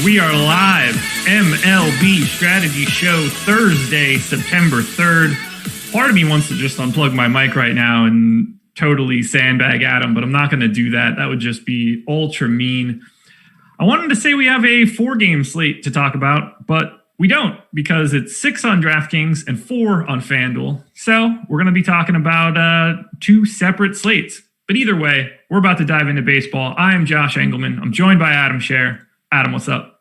We are live. MLB Strategy Show, Thursday, September 3rd. Part of me wants to just unplug my mic right now and totally sandbag Adam, but I'm not going to do that. That would just be ultra mean. I wanted to say we have a 4-game slate to talk about, but we don't, because it's 6 on DraftKings and 4 on FanDuel. So we're going to be talking about 2 separate slates. But either way, we're about to dive into baseball. I am Josh Engleman. I'm joined by Adam Scherer. Adam, what's up?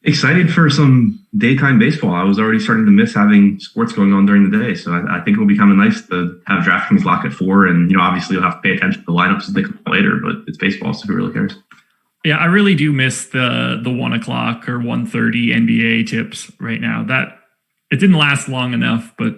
Excited for some daytime baseball. I was already starting to miss having sports going on during the day. So I think it'll be kind of nice to have DraftKings lock at 4. And, obviously you'll have to pay attention to the lineups as they come out later, but it's baseball, so who really cares? Yeah, I really do miss the 1 o'clock or 1:30 NBA tips right now. That it didn't last long enough, but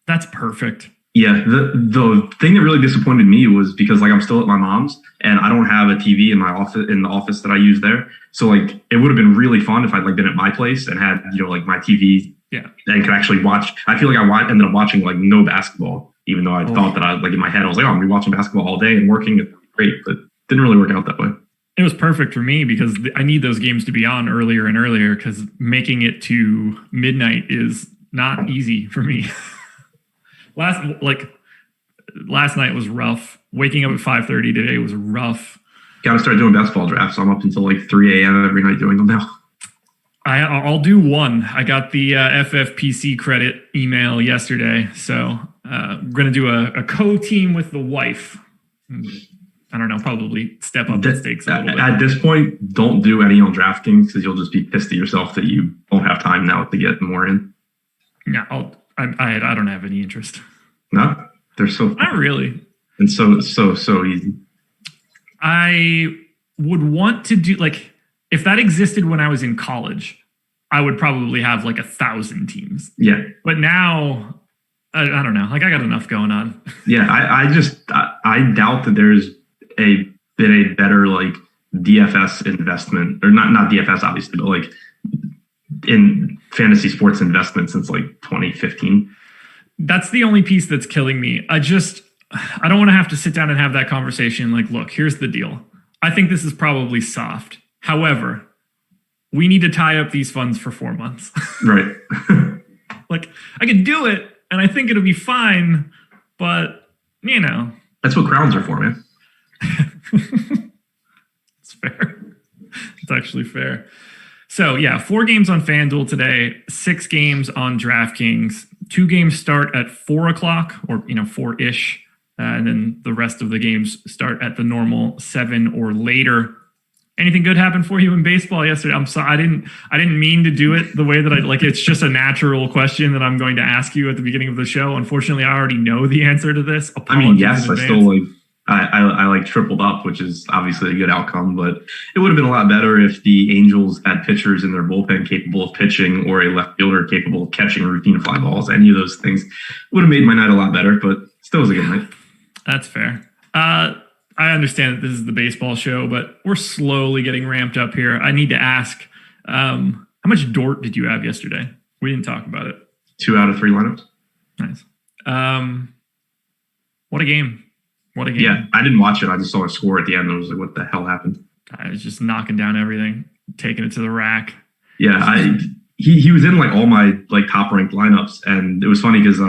that's perfect. Yeah, the thing that really disappointed me was because I'm still at my mom's and I don't have a TV in the office that I use there. So it would have been really fun if I'd been at my place and had my TV, yeah, and could actually watch. I feel like I ended up watching no basketball, even though I thought that I in my head I was I'm gonna be watching basketball all day and working. It's great, but it didn't really work out that way. It was perfect for me because I need those games to be on earlier and earlier because making it to midnight is not easy for me. Last night was rough. Waking up at 5:30 today was rough. Got to start doing basketball drafts. I'm up until 3 a.m. every night doing them now. I'll do one. I got the FFPC credit email yesterday, so I'm going to do a co-team with the wife. I don't know, probably step up the stakes a little bit. At this point, don't do any on DraftKings because you'll just be pissed at yourself that you don't have time now to get more in. No, I don't have any interest. No, they're so fun. Not really. And so easy. I would want to do if that existed when I was in college, I would probably have 1,000 teams. Yeah. But now I don't know. I got enough going on. Yeah, I doubt that there's been a better DFS investment, or not DFS obviously, but in fantasy sports investment since 2015. That's the only piece that's killing me. I don't want to have to sit down and have that conversation. Look, here's the deal. I think this is probably soft. However, we need to tie up these funds for 4 months. Right. I could do it and I think it'll be fine, but that's what crowns are for, man. It's fair. It's actually fair. So yeah, 4 games on FanDuel today, 6 games on DraftKings. 2 games start at 4 o'clock or 4-ish, and then the rest of the games start at the normal 7 or later. Anything good happened for you in baseball yesterday? I'm sorry, I didn't mean to do it the way that it's just a natural question that I'm going to ask you at the beginning of the show. Unfortunately, I already know the answer to this. Yes, I still I tripled up, which is obviously a good outcome, but it would have been a lot better if the Angels had pitchers in their bullpen capable of pitching or a left fielder capable of catching routine fly balls. Any of those things would have made my night a lot better, but still was a good night. That's fair. I understand that this is the baseball show, but we're slowly getting ramped up here. I need to ask, how much Dort did you have yesterday? We didn't talk about it. 2 out of 3 lineups. Nice. What a game. What a game. Yeah, I didn't watch it. I just saw a score at the end. I was like, what the hell happened? I was just knocking down everything, taking it to the rack. Yeah, he was in all my top ranked lineups, and it was funny because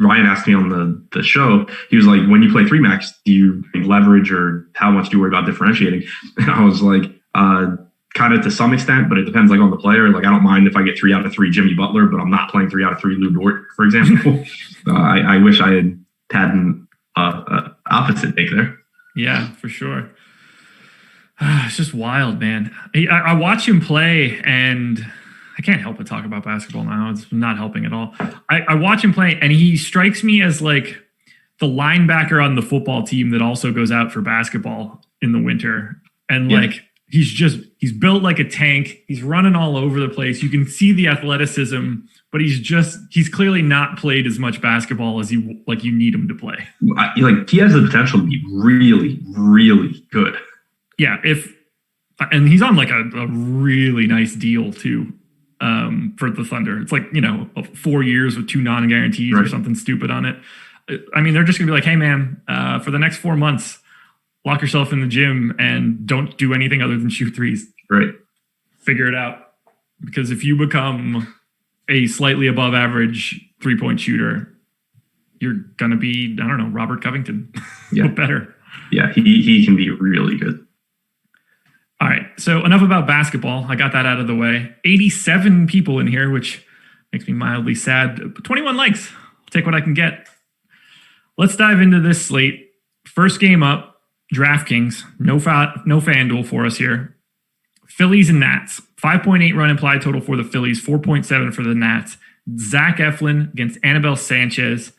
Ryan asked me on the show. He was like, when you play 3-max, do you leverage or how much do you worry about differentiating? And I was like, kind of to some extent, but it depends on the player. I don't mind if I get 3 out of 3 Jimmy Butler, but I'm not playing 3 out of 3 Lou Dort, for example. I wish I had an opposite take there. Yeah, for sure. It's just wild, man. I watch him play and I can't help but talk about basketball now. It's not helping at all. I watch him play and he strikes me as the linebacker on the football team that also goes out for basketball in the winter. And he's built like a tank. He's running all over the place. You can see the athleticism, but he's clearly not played as much basketball as you need him to play. He has the potential to be really, really good. Yeah. And he's on a really nice deal too. For the Thunder. It's 4 years with 2 non-guarantees or something stupid on it. They're just gonna be hey man, for the next 4 months, lock yourself in the gym and don't do anything other than shoot threes. Right. figure it out. Because if you become a slightly above average 3-point shooter, you're going to be, I don't know, Robert Covington. Yeah. Better. Yeah, he can be really good. All right, so enough about basketball. I got that out of the way. 87 people in here, which makes me mildly sad. 21 likes. I'll take what I can get. Let's dive into this slate. First game up, DraftKings. No FanDuel for us here. Phillies and Nats. 5.8 run implied total for the Phillies, 4.7 for the Nats. Zach Eflin against Anibal Sanchez.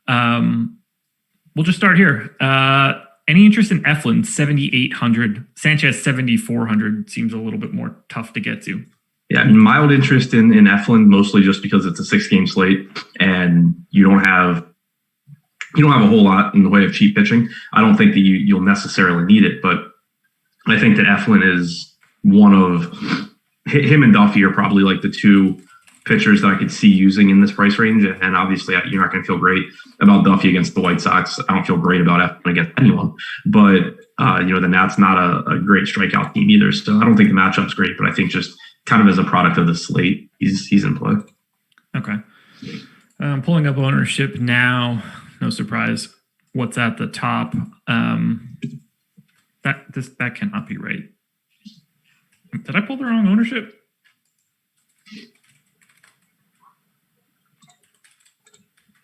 We'll just start here. Any interest in Eflin? 7,800. Sanchez 7,400 seems a little bit more tough to get to. Yeah, mild interest in Eflin, mostly just because it's a 6-game slate and you don't have a whole lot in the way of cheap pitching. I don't think that you'll necessarily need it, but I think that Eflin is one of him and Duffy are probably like the two pitchers that I could see using in this price range. And obviously, you're not going to feel great about Duffy against the White Sox. I don't feel great about Eflin against anyone. But, the Nats not a great strikeout team either. So I don't think the matchup's great, but I think just kind of as a product of the slate, he's in play. Okay. I'm pulling up ownership now. No surprise. What's at the top? That cannot be right. Did I pull the wrong ownership?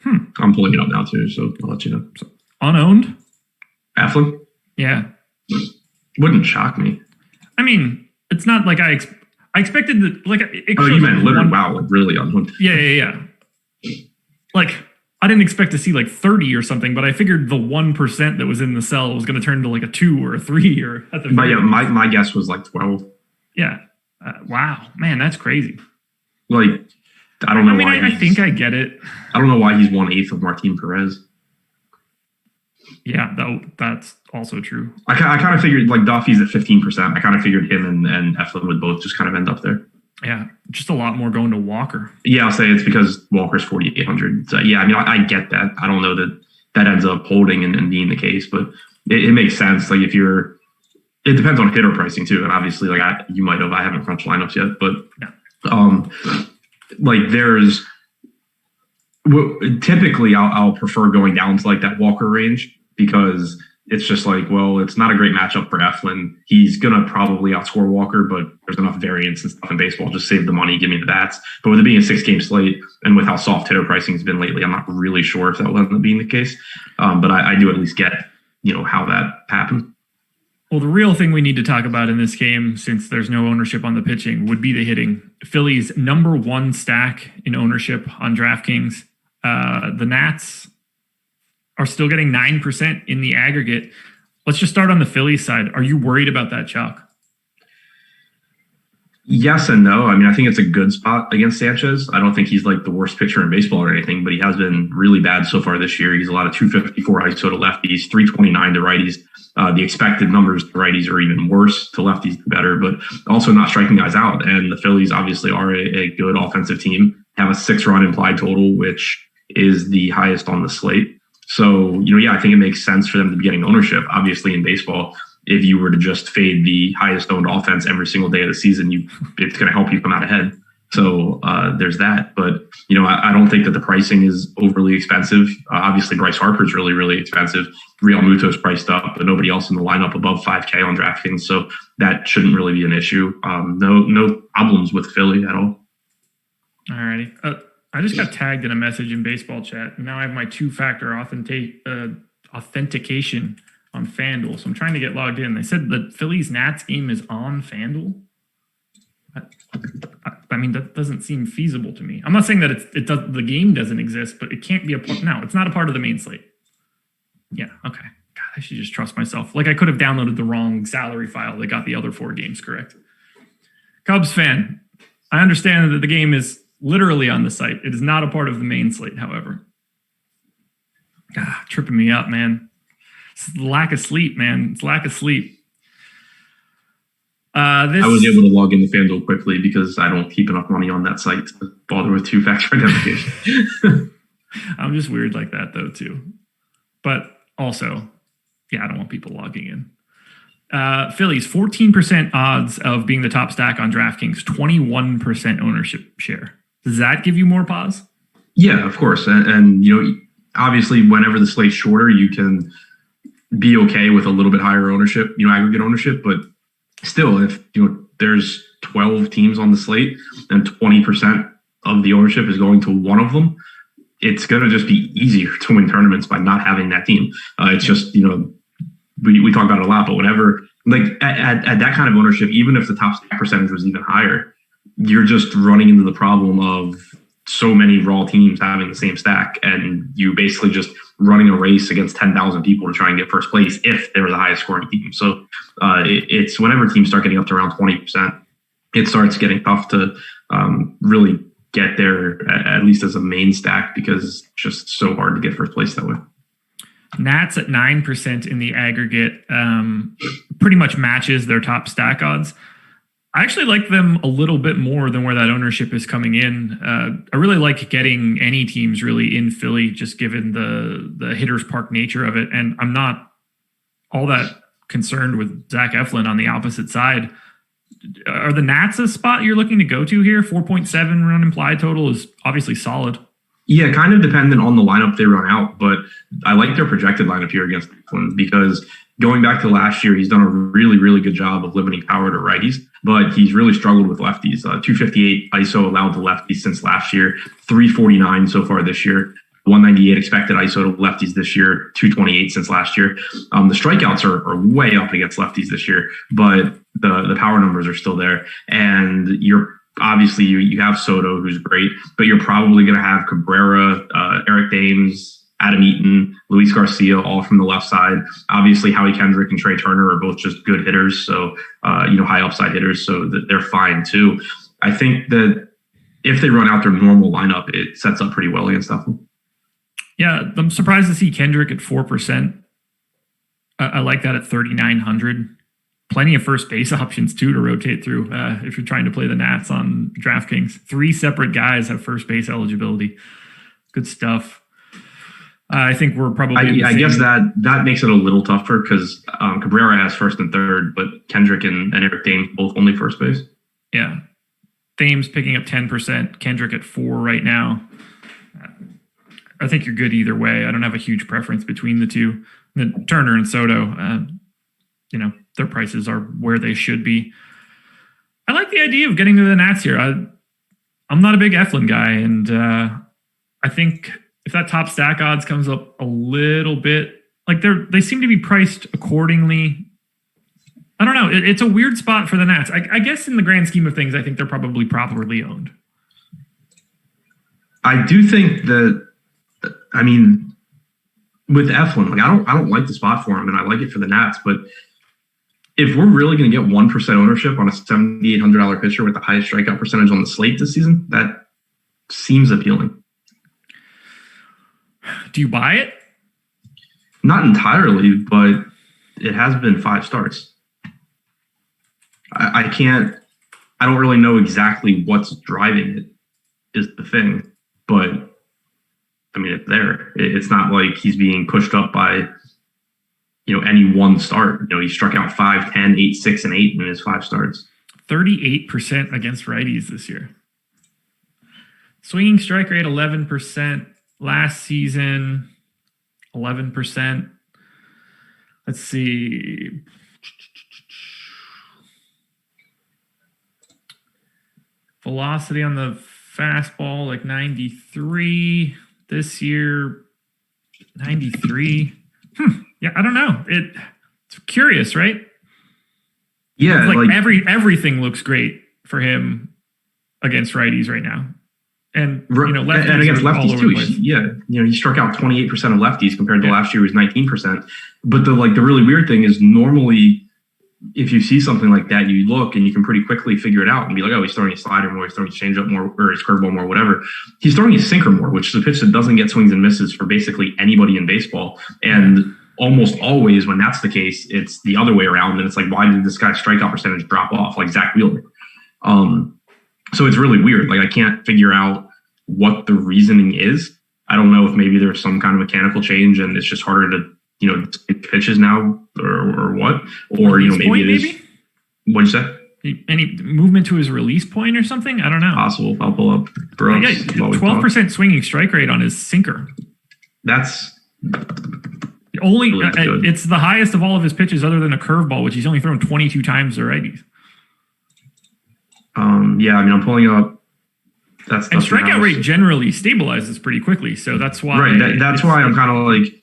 I'm pulling it up now too, so I'll let you know. So, unowned? Eflin? Yeah. Wouldn't shock me. I mean, it's not like I expected that. Like, you meant literally? Wow, like really unowned. Yeah. Like, I didn't expect to see like 30 or something, but I figured the 1% that was in the cell was going to turn into like a 2 or a 3 or at the. But yeah, my guess was like 12. Yeah. Wow, man, that's crazy. Like, I don't know. I think I get it. I don't know why he's 1/8 of Martin Perez. Yeah, that's also true. I kind of figured like Duffy's at 15%. I kind of figured him and Eflin would both just kind of end up there. Yeah, just a lot more going to Walker. Yeah, I'll say it's because Walker's 4,800. So yeah, I mean, I get that. I don't know that ends up holding and being the case, but it makes sense. Like it depends on hitter pricing too. And obviously like I haven't crunched lineups yet, but yeah. Like typically I'll prefer going down to like that Walker range because it's just like, well, it's not a great matchup for Eflin. He's going to probably outscore Walker, but there's enough variance and stuff in baseball. Just save the money, give me the bats. But with it being a 6-game slate and with how soft hitter pricing has been lately, I'm not really sure if that will end up being the case. But I do at least get, how that happened. Well, the real thing we need to talk about in this game, since there's no ownership on the pitching, would be the hitting. Phillies number 1 stack in ownership on DraftKings. The Nats are still getting 9% in the aggregate. Let's just start on the Phillies side. Are you worried about that, Chuck? Yes and no. I mean, I think it's a good spot against Sanchez. I don't think he's like the worst pitcher in baseball or anything, but he has been really bad so far this year. He's a lot of 254 ISO to lefties, 329 to righties. The expected numbers to righties are even worse, to lefties better, but also not striking guys out. And the Phillies obviously are a good offensive team, have a 6-run implied total, which is the highest on the slate. So, I think it makes sense for them to be getting ownership. Obviously in baseball, if you were to just fade the highest owned offense every single day of the season, it's going to help you come out ahead. So there's that. But, I don't think that the pricing is overly expensive. Obviously, Bryce Harper's really, really expensive. Real Muto's priced up, but nobody else in the lineup above 5K on DraftKings. So that shouldn't really be an issue. No problems with Philly at all. All righty. I just got tagged in a message in baseball chat. And now I have my 2-factor authentication on FanDuel. So I'm trying to get logged in. They said the Phillies-Nats game is on FanDuel. I mean, that doesn't seem feasible to me. I'm not saying that the game doesn't exist, but it can't be a part. No, it's not a part of the main slate. Yeah, okay. God, I should just trust myself. Like I could have downloaded the wrong salary file that got the other 4 games correct. Cubs fan, I understand that the game is literally on the site. It is not a part of the main slate, however. Tripping me up, man. It's lack of sleep, man. It's lack of sleep. I was able to log into FanDuel quickly because I don't keep enough money on that site to bother with 2-factor identification. I'm just weird like that, though, too. But also, yeah, I don't want people logging in. Phillies, 14% odds of being the top stack on DraftKings, 21% ownership share. Does that give you more pause? Yeah, of course. And obviously, whenever the slate's shorter, you can be okay with a little bit higher ownership, aggregate ownership. But still, if there's 12 teams on the slate and 20% of the ownership is going to one of them, it's going to just be easier to win tournaments by not having that team. It's just, we talk about it a lot, but whenever, like at that kind of ownership, even if the top stack percentage was even higher, you're just running into the problem of so many raw teams having the same stack, and you basically just running a race against 10,000 people to try and get first place if they're the highest scoring team. So it's whenever teams start getting up to around 20%, it starts getting tough to really get there, at least as a main stack, because it's just so hard to get first place that way. Nats at 9% in the aggregate pretty much matches their top stack odds. I actually like them a little bit more than where that ownership is coming in. I really like getting any teams really in Philly, just given the hitter's park nature of it. And I'm not all that concerned with Zach Eflin on the opposite side. Are the Nats a spot you're looking to go to here? 4.7 run implied total is obviously solid. Yeah, kind of dependent on the lineup they run out, but I like their projected lineup here against Eflin because going back to last year, he's done a really, really good job of limiting power to righties, but he's really struggled with lefties. 258 ISO allowed to lefties since last year, 349 so far this year, 198 expected ISO to lefties this year, 228 since last year. The strikeouts are way up against lefties this year, but the power numbers are still there. And obviously you have Soto, who's great, but you're probably going to have Cabrera, Eric Dames, Adam Eaton, Luis Garcia, all from the left side. Obviously, Howie Kendrick and Trey Turner are both just good hitters, so high upside hitters, so that they're fine too. I think that if they run out their normal lineup, it sets up pretty well against them. Yeah, I'm surprised to see Kendrick at 4%. I like that at 3,900. Plenty of first base options too to rotate through if you're trying to play the Nats on DraftKings. 3 separate guys have first base eligibility. Good stuff. I think we're probably. I guess that makes it a little tougher because Cabrera has first and third, but Kendrick and Eric Dames both only first base. Yeah, Dames picking up 10%. Kendrick at 4 right now. I think you're good either way. I don't have a huge preference between the two. And then Turner and Soto, their prices are where they should be. I like the idea of getting to the Nats here. I'm not a big Eflin guy, and I think if that top stack odds comes up a little bit, like they seem to be priced accordingly. I don't know. It's a weird spot for the Nats. I guess in the grand scheme of things, I think they're probably properly owned. I do think that. I mean, with Eflin, like I don't like the spot for him, and I like it for the Nats. But if we're really going to get 1% ownership on a $7,800 pitcher with the highest strikeout percentage on the slate this season, that seems appealing. Do you buy it? Not entirely, but it has been 5 starts. I don't really know exactly what's driving it is the thing, but I mean, it's there. It's not like he's being pushed up by, any one start. He struck out 5, 10, 8, 6, and 8 in his 5 starts. 38% against righties this year. Swinging strike rate, 11%. Last season, 11%. Let's see. Velocity on the fastball, like 93. This year, 93. Yeah, I don't know. It's curious, right? Yeah, like everything looks great for him against righties right now. And lefties and against lefties too. He struck out 28% of lefties compared to last year was 19%. But the really weird thing is normally if you see something like that, you look and you can pretty quickly figure it out and be like, oh, he's throwing his slider more, he's throwing his changeup more, or his curveball more, whatever. He's throwing his sinker more, which is a pitch that doesn't get swings and misses for basically anybody in baseball. And almost always when that's the case, it's the other way around. And it's like, why did this guy's strikeout percentage drop off like Zach Wheeler? So it's really weird. Like I can't figure out what the reasoning is. I don't know if maybe there's some kind of mechanical change and it's just harder to pitches now or what? Or, maybe it is. Maybe? What'd you say? Any movement to his release point or something? I don't know. Possible. I'll pull up. Brooks, 12% swinging strike rate on his sinker. That's only really it's the highest of all of his pitches other than a curveball, which he's only thrown 22 times to righties. I'm pulling up. And strikeout rate generally stabilizes pretty quickly, so that's why. Right. That's why I'm kind of like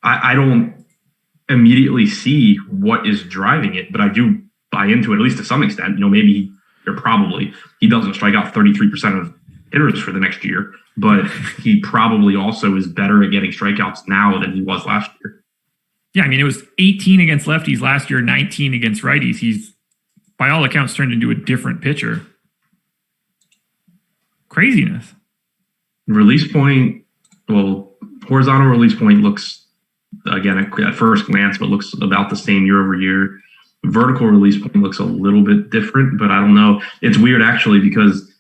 I don't immediately see what is driving it, but I do buy into it, at least to some extent. Maybe he doesn't strike out 33% of hitters for the next year, but he probably also is better at getting strikeouts now than he was last year. Yeah, it was 18 against lefties last year, 19 against righties. He's, by all accounts, turned into a different pitcher. Craziness. Release point, horizontal release point looks, again, at first glance, but looks about the same year over year. Vertical release point looks a little bit different, but I don't know. It's weird actually because,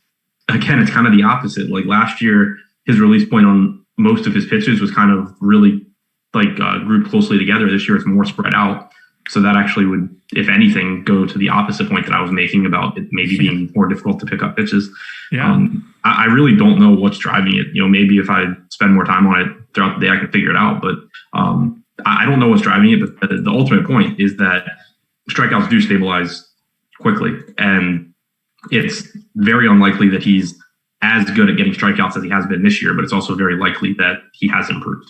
again, it's kind of the opposite. Like last year, his release point on most of his pitches was kind of really grouped closely together. This year, it's more spread out. So that actually would, if anything, go to the opposite point that I was making about it maybe being more difficult to pick up pitches. Yeah. I really don't know what's driving it. Maybe if I spend more time on it throughout the day, I can figure it out. But I don't know what's driving it. But the ultimate point is that strikeouts do stabilize quickly, and it's very unlikely that he's as good at getting strikeouts as he has been this year, but it's also very likely that he has improved.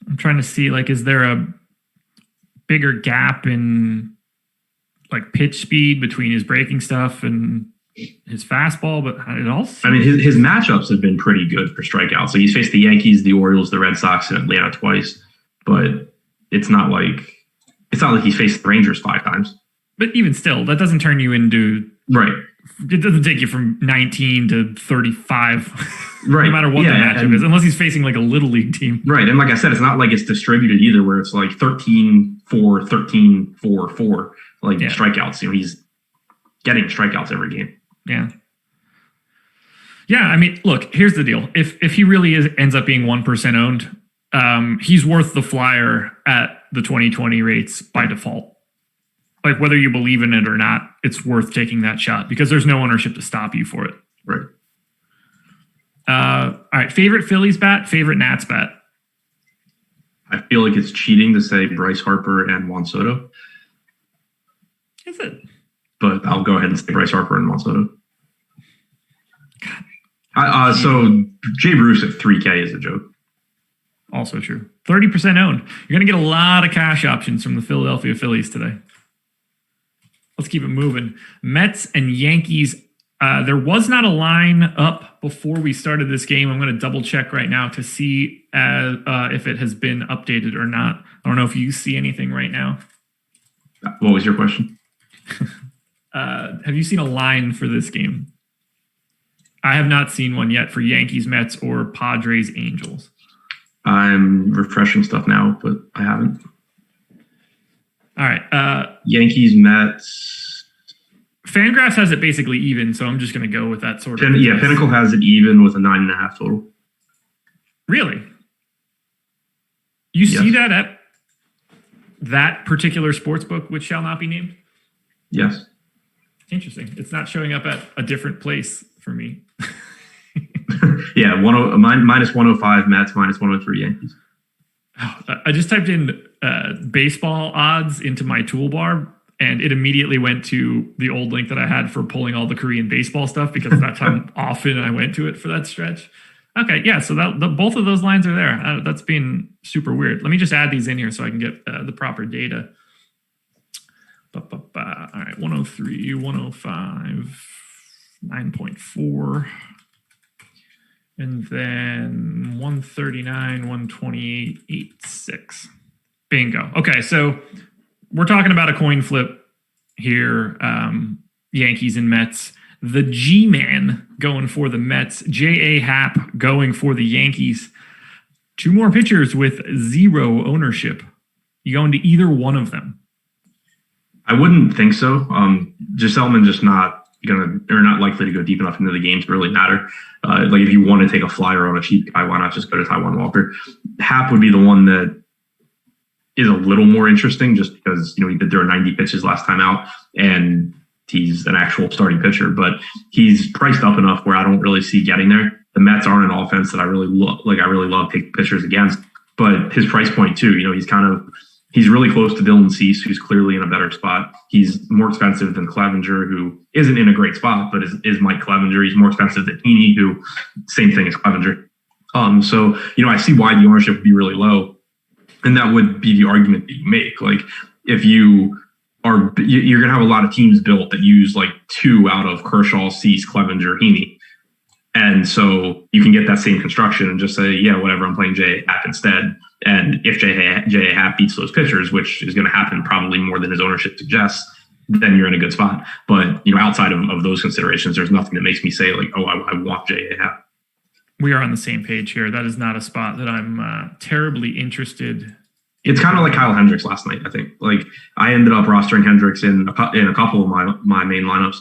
I'm trying to see, is there a bigger gap in pitch speed between his breaking stuff and his fastball, but it all seems... his matchups have been pretty good for strikeouts. He's faced the Yankees, the Orioles, the Red Sox, and Atlanta twice, but it's not like he's faced the Rangers 5 times. But even still, that doesn't turn you into... Right. It doesn't take you from 19 to 35, right? No matter what the matchup is, unless he's facing a little league team. Right, and like I said, it's not like it's distributed either, where it's 13-4, 13-4-4, strikeouts. He's getting strikeouts every game. Yeah. Yeah, look, here's the deal. If he really ends up being 1% owned, he's worth the flyer at the 2020 rates by default. Whether you believe in it or not, it's worth taking that shot because there's no ownership to stop you for it. Right. All right. Favorite Phillies bat, favorite Nats bat? I feel like it's cheating to say Bryce Harper and Juan Soto. Is it? But I'll go ahead and say Bryce Harper and Juan Soto. So Jay Bruce at 3K is a joke. Also true. 30% owned. You're going to get a lot of cash options from the Philadelphia Phillies today. Let's keep it moving. Mets and Yankees. There was not a line up before we started this game. I'm going to double check right now to see if it has been updated or not. I don't know if you see anything right now. What was your question? Have you seen a line for this game? I have not seen one yet for Yankees, Mets, or Padres, Angels. I'm refreshing stuff now, but I haven't. All right. Yankees, Mets. Fangraphs has it basically even, so I'm just going to go with that sort of. Yeah, Pinnacle has it even with a 9.5 total. Really? You see that at that particular sports book, which shall not be named? Yes. Interesting. It's not showing up at a different place for me. Yeah, minus 105 Mets, minus 103 Yankees. Oh, I just typed in baseball odds into my toolbar, and it immediately went to the old link that I had for pulling all the Korean baseball stuff because that's how often I went to it for that stretch. Okay, yeah, so both of those lines are there. That's been super weird. Let me just add these in here so I can get the proper data. All right, 103, 105, 9.4. And then 139, 128, 86. Bingo. Okay, so we're talking about a coin flip here. Yankees and Mets. The G-Man going for the Mets. J.A. Happ going for the Yankees. Two more pitchers with zero ownership. You going to either one of them? I wouldn't think so. Gesellman just not likely to go deep enough into the game to really matter. If you want to take a flyer on a cheap guy, why not just go to Taijuan Walker? Happ would be the one that is a little more interesting just because, he did throw 90 pitches last time out and he's an actual starting pitcher, but he's priced up enough where I don't really see getting there. The Mets aren't an offense that I really love taking pitchers against, but his price point too, he's really close to Dylan Cease, who's clearly in a better spot. He's more expensive than Clevenger, who isn't in a great spot, but is Mike Clevenger. He's more expensive than Heaney, who same thing as Clevenger. So, I see why the ownership would be really low. And that would be the argument that you make. Like, if you're going to have a lot of teams built that use like 2 out of Kershaw, Cease, Clevenger, Heaney. And so you can get that same construction and just say, yeah, whatever, I'm playing J.A. Happ instead. And if J.A. Happ beats those pitchers, which is going to happen probably more than his ownership suggests, then you're in a good spot. But, outside of those considerations, there's nothing that makes me say like, oh, I want J.A. Happ. We are on the same page here. That is not a spot that I'm terribly interested. It's kind of like Kyle Hendricks last night, I think. Like, I ended up rostering Hendricks in a couple of my main lineups.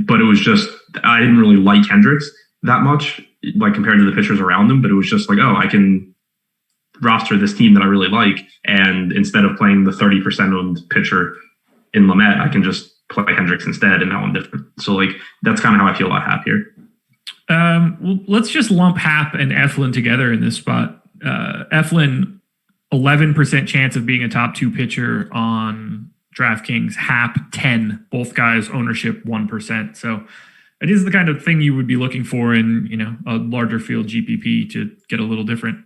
But it was just, I didn't really like Hendricks that much, like compared to the pitchers around him. But it was just like, oh, I can roster this team that I really like. And instead of playing the 30% owned pitcher in Lamet, I can just play Hendricks instead. And now I'm different. So like, that's kind of how I feel about Happ here. Well, let's just lump Happ and Eflin together in this spot. Eflin, 11% chance of being a top 2 pitcher on DraftKings. Happ, 10. Both guys ownership 1%. So it is the kind of thing you would be looking for in a larger field GPP to get a little different.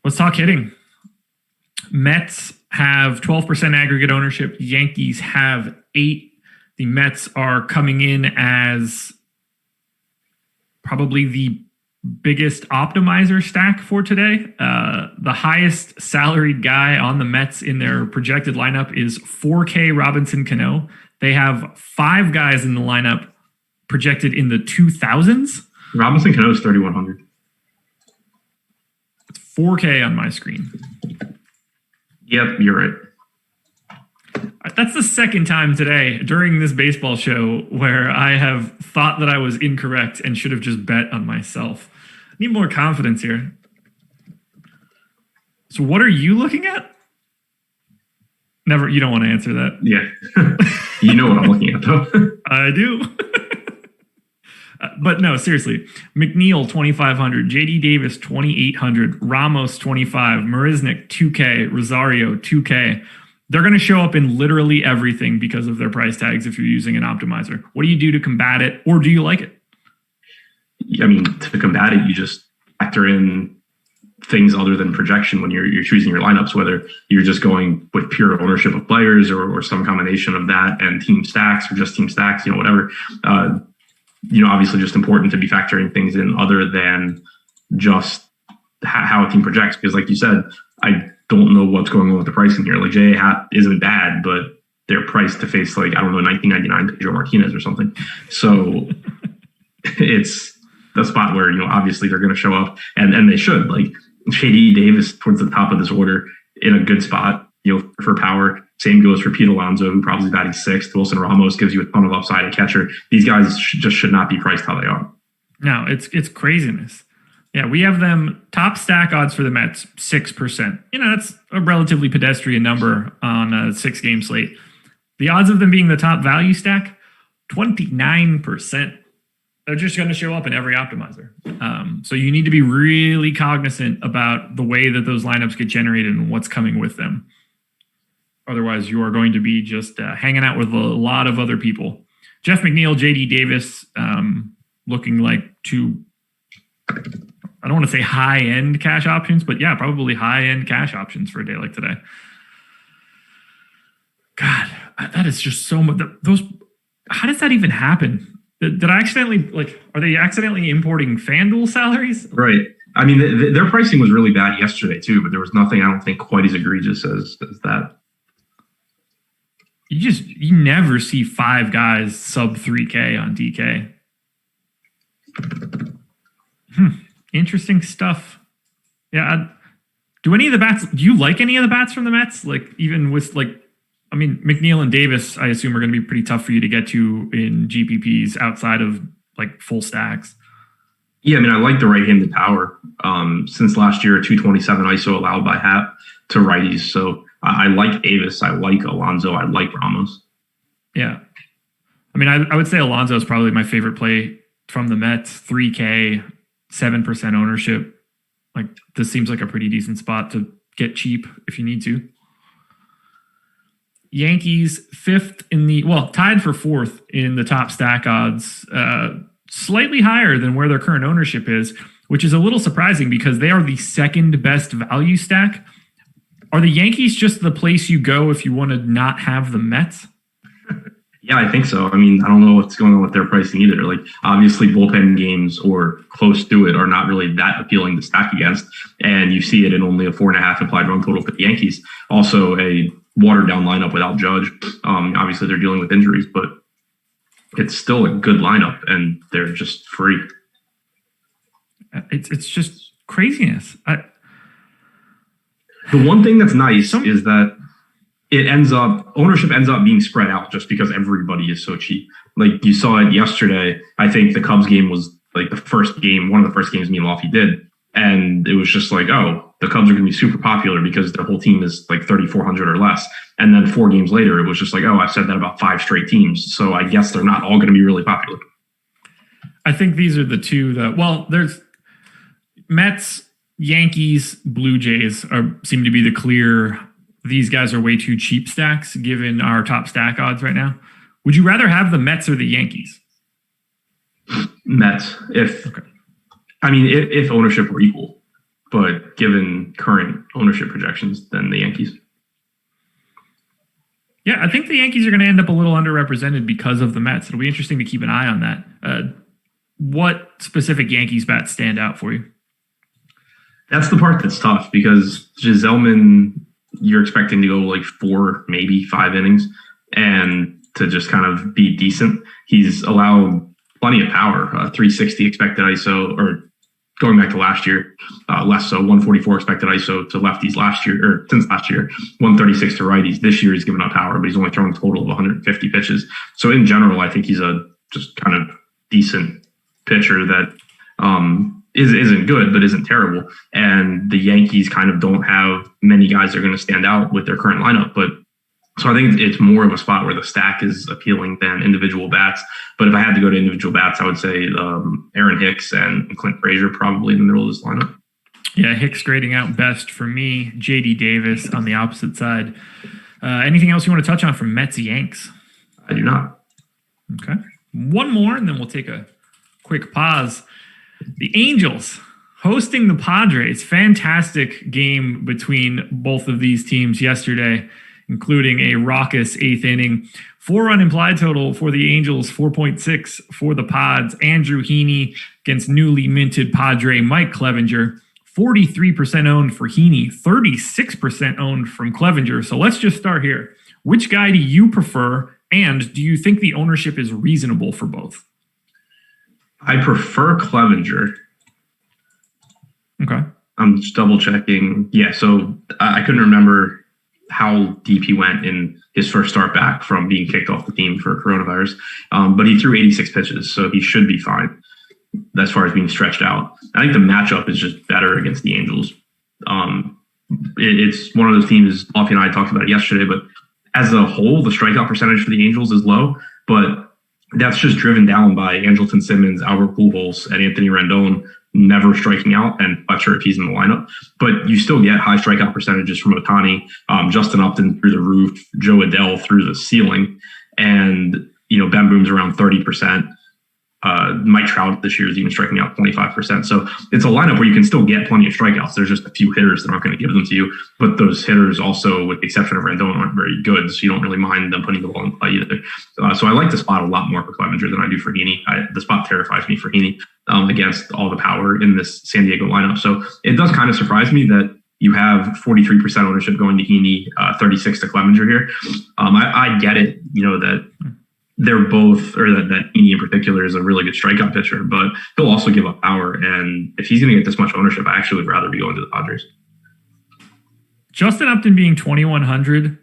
Let's talk hitting. Mets have 12% aggregate ownership. Yankees have 8. The Mets are coming in as probably the biggest optimizer stack for today. The highest salaried guy on the Mets in their projected lineup is 4K Robinson Cano. They have 5 guys in the lineup projected in the 2000s. Robinson Cano is 3,100. It's 4K on my screen. Yep, you're right. That's the second time today during this baseball show where I have thought that I was incorrect and should have just bet on myself. I need more confidence here. So what are you looking at? Never. You don't want to answer that. Yeah. You know what I'm looking at, though. I do. But no, seriously. McNeil, 2,500. JD Davis, 2,800. Ramos, 25. Marisnik, 2K. Rosario, 2K. They're going to show up in literally everything because of their price tags if you're using an optimizer. What do you do to combat it, or do you like it? I mean, to combat it, you just factor in things other than projection when you're choosing your lineups, whether you're just going with pure ownership of players or some combination of that and team stacks or just team stacks, whatever. Obviously just important to be factoring things in other than just how a team projects. Because like you said, I don't know what's going on with the pricing here. Like J.A. Happ isn't bad, but they're priced to face 1999 Pedro Martinez or something. So it's the spot where, obviously they're going to show up and they should. Like Shady Davis towards the top of this order in a good spot, for power. Same goes for Pete Alonso, who probably batting 6th. Wilson Ramos gives you a ton of upside at catcher. These guys just should not be priced how they are. No, it's craziness. Yeah, we have them top stack odds for the Mets, 6%. That's a relatively pedestrian number on a 6-game slate. The odds of them being the top value stack, 29%. They're just going to show up in every optimizer. So you need to be really cognizant about the way that those lineups get generated and what's coming with them. Otherwise, you are going to be just hanging out with a lot of other people. Jeff McNeil, JD Davis, looking like two, I don't want to say high-end cash options, but yeah, probably high-end cash options for a day like today. God, that is just so much. How does that even happen? Did I accidentally, are they accidentally importing FanDuel salaries? Right. I mean, their pricing was really bad yesterday too, but there was nothing I don't think quite as egregious as that. You never see 5 guys sub 3K on DK. Interesting stuff. Yeah. Do you like any of the bats from the Mets? Even with McNeil and Davis, I assume are going to be pretty tough for you to get to in GPPs outside of full stacks. Yeah, I mean, I like the right-handed power. Since last year, 227 ISO allowed by Happ to righties. So I like Avis. I like Alonso. I like Ramos. Yeah. I mean, I would say Alonso is probably my favorite play from the Mets. 3K, 7% ownership. Like, this seems like a pretty decent spot to get cheap if you need to. Yankees tied for fourth in the top stack odds, slightly higher than where their current ownership is, which is a little surprising because they are the second best value stack. Are the Yankees just the place you go if you want to not have the Mets? Yeah, I think so. I mean, I don't know what's going on with their pricing either. Like, obviously, bullpen games or close to it are not really that appealing to stack against. And you see it in only a 4.5 implied run total for the Yankees. Also, a watered down lineup without Judge. Obviously, they're dealing with injuries, but it's still a good lineup, and they're just free. It's just craziness. The one thing that's nice is that ownership ends up being spread out just because everybody is so cheap. Like, you saw it yesterday. I think the Cubs game was like one of the first games me and Lofty did. And it was just like, oh, the Cubs are going to be super popular because their whole team is like 3,400 or less. And then 4 games later, it was just like, oh, I've said that about 5 straight teams. So I guess they're not all going to be really popular. I think these are the two there's Mets, Yankees, Blue Jays seem to be the clear. These guys are way too cheap stacks given our top stack odds right now. Would you rather have the Mets or the Yankees? Mets. If ownership were equal, but given current ownership projections, then the Yankees. Yeah, I think the Yankees are going to end up a little underrepresented because of the Mets. It'll be interesting to keep an eye on that. What specific Yankees bats stand out for you? That's the part that's tough because Giseleman, you're expecting to go like 4, maybe 5 innings and to just kind of be decent. He's allowed plenty of power, 360 expected ISO, or going back to last year, less so, 144 expected ISO to lefties since last year, 136 to righties. This year he's given up power, but he's only thrown a total of 150 pitches. So in general, I think he's a just kind of decent pitcher that isn't good, but isn't terrible. And the Yankees kind of don't have many guys that are going to stand out with their current lineup. But so I think it's more of a spot where the stack is appealing than individual bats. But if I had to go to individual bats, I would say Aaron Hicks and Clint Frazier probably in the middle of this lineup. Yeah, Hicks grading out best for me. JD Davis on the opposite side. Anything else you want to touch on from Mets Yanks? I do not. Okay. One more, and then we'll take a quick pause. The Angels hosting the Padres. Fantastic game between both of these teams yesterday, including a raucous 8th inning. 4-run implied total for the Angels, 4.6 for the Pods. Andrew Heaney against newly minted Padre Mike Clevinger. 43% owned for Heaney, 36% owned from Clevinger. So let's just start here. Which guy do you prefer, and do you think the ownership is reasonable for both? I prefer Clevinger. Okay. I'm just double checking. Yeah, so I couldn't remember how deep he went in his first start back from being kicked off the team for coronavirus. But he threw 86 pitches, so he should be fine as far as being stretched out. I think the matchup is just better against the Angels. It's one of those teams, Lofty and I talked about it yesterday, but as a whole, the strikeout percentage for the Angels is low, but that's just driven down by Andrelton Simmons, Albert Pujols, and Anthony Rendon never striking out, and Fletcher if he's in the lineup. But you still get high strikeout percentages from Ohtani, Justin Upton through the roof, Joe Adele through the ceiling, and Ben Boone's around 30%. Mike Trout this year is even striking out 25%. So it's a lineup where you can still get plenty of strikeouts. There's just a few hitters that aren't going to give them to you. But those hitters also, with the exception of Rendon, aren't very good. So you don't really mind them putting the ball in play either. So I like the spot a lot more for Clevinger than I do for Heaney. The spot terrifies me for Heaney against all the power in this San Diego lineup. So it does kind of surprise me that you have 43% ownership going to Heaney, 36 to Clevinger here. I get it, that they're both, or that Heaney in particular is a really good strikeout pitcher, but he'll also give up power. And if he's going to get this much ownership, I actually would rather be going to the Padres. Justin Upton being 2,100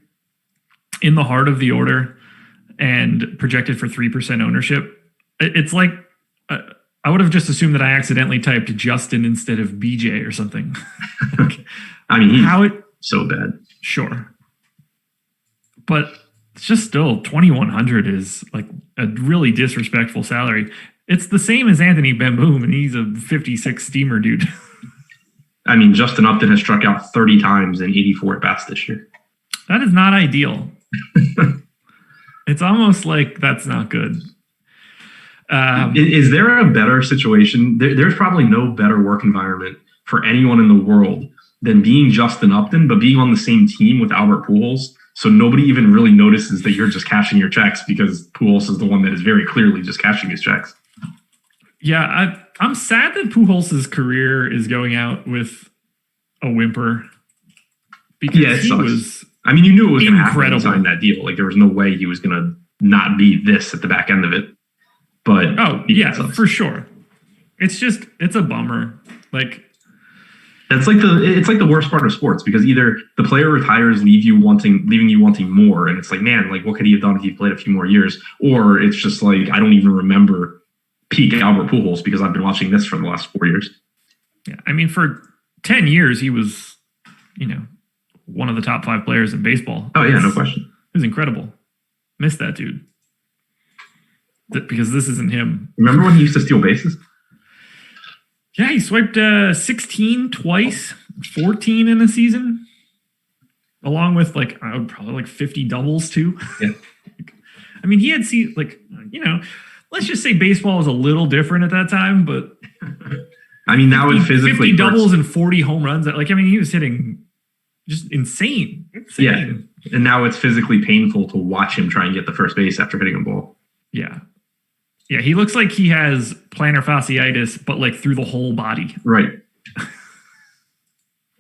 in the heart of the order and projected for 3% ownership. It's like I would have just assumed that I accidentally typed Justin instead of BJ or something. I mean, he's so bad. Sure. But it's just still 2,100 is like a really disrespectful salary. It's the same as Anthony Bemboom, and he's a 56 steamer dude. I mean, Justin Upton has struck out 30 times in 84 at-bats this year. That is not ideal. It's almost like that's not good. Is there a better situation? There's probably no better work environment for anyone in the world than being Justin Upton, but being on the same team with Albert Pujols. So nobody even really notices that you're just cashing your checks because Pujols is the one that is very clearly just cashing his checks. Yeah, I'm sad that Pujols' career is going out with a whimper. Because he was I mean, you knew it was going to happen when he signed that deal. Like, there was no way he was going to not be this at the back end of it. But for sure. It's a bummer. Like, it's like the worst part of sports, because either the player retires, leaving you wanting more, and it's like, man, like, what could he have done if he played a few more years? Or it's just like, I don't even remember peak Albert Pujols because I've been watching this for the last 4 years. Yeah, I mean, for 10 years he was, one of the top 5 players in baseball. Oh yeah, no question. It was incredible. Miss that dude. Because this isn't him. Remember when he used to steal bases? Yeah, he swiped 16 twice, 14 in a season, along with probably like 50 doubles too. Yeah. I mean, he had let's just say baseball was a little different at that time, but I mean, now it physically 50 doubles and 40 home runs. He was hitting just insane. Yeah, and now it's physically painful to watch him try and get the first base after hitting a ball. Yeah. Yeah, he looks like he has plantar fasciitis, but like through the whole body. Right.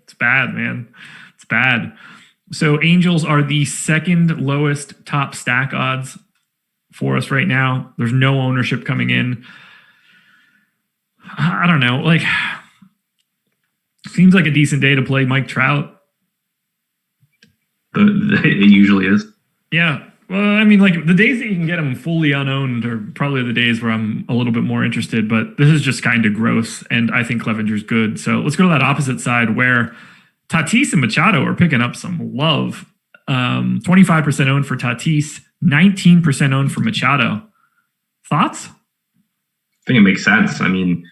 It's bad, man. It's bad. So Angels are the second lowest top stack odds for us right now. There's no ownership coming in. I don't know. Like, seems like a decent day to play Mike Trout. It usually is. Yeah. Well, I mean, like, the days that you can get them fully unowned are probably the days where I'm a little bit more interested, but this is just kind of gross, and I think Clevenger's good. So let's go to that opposite side where Tatis and Machado are picking up some love. 25% owned for Tatis, 19% owned for Machado. Thoughts? I think it makes sense. I mean,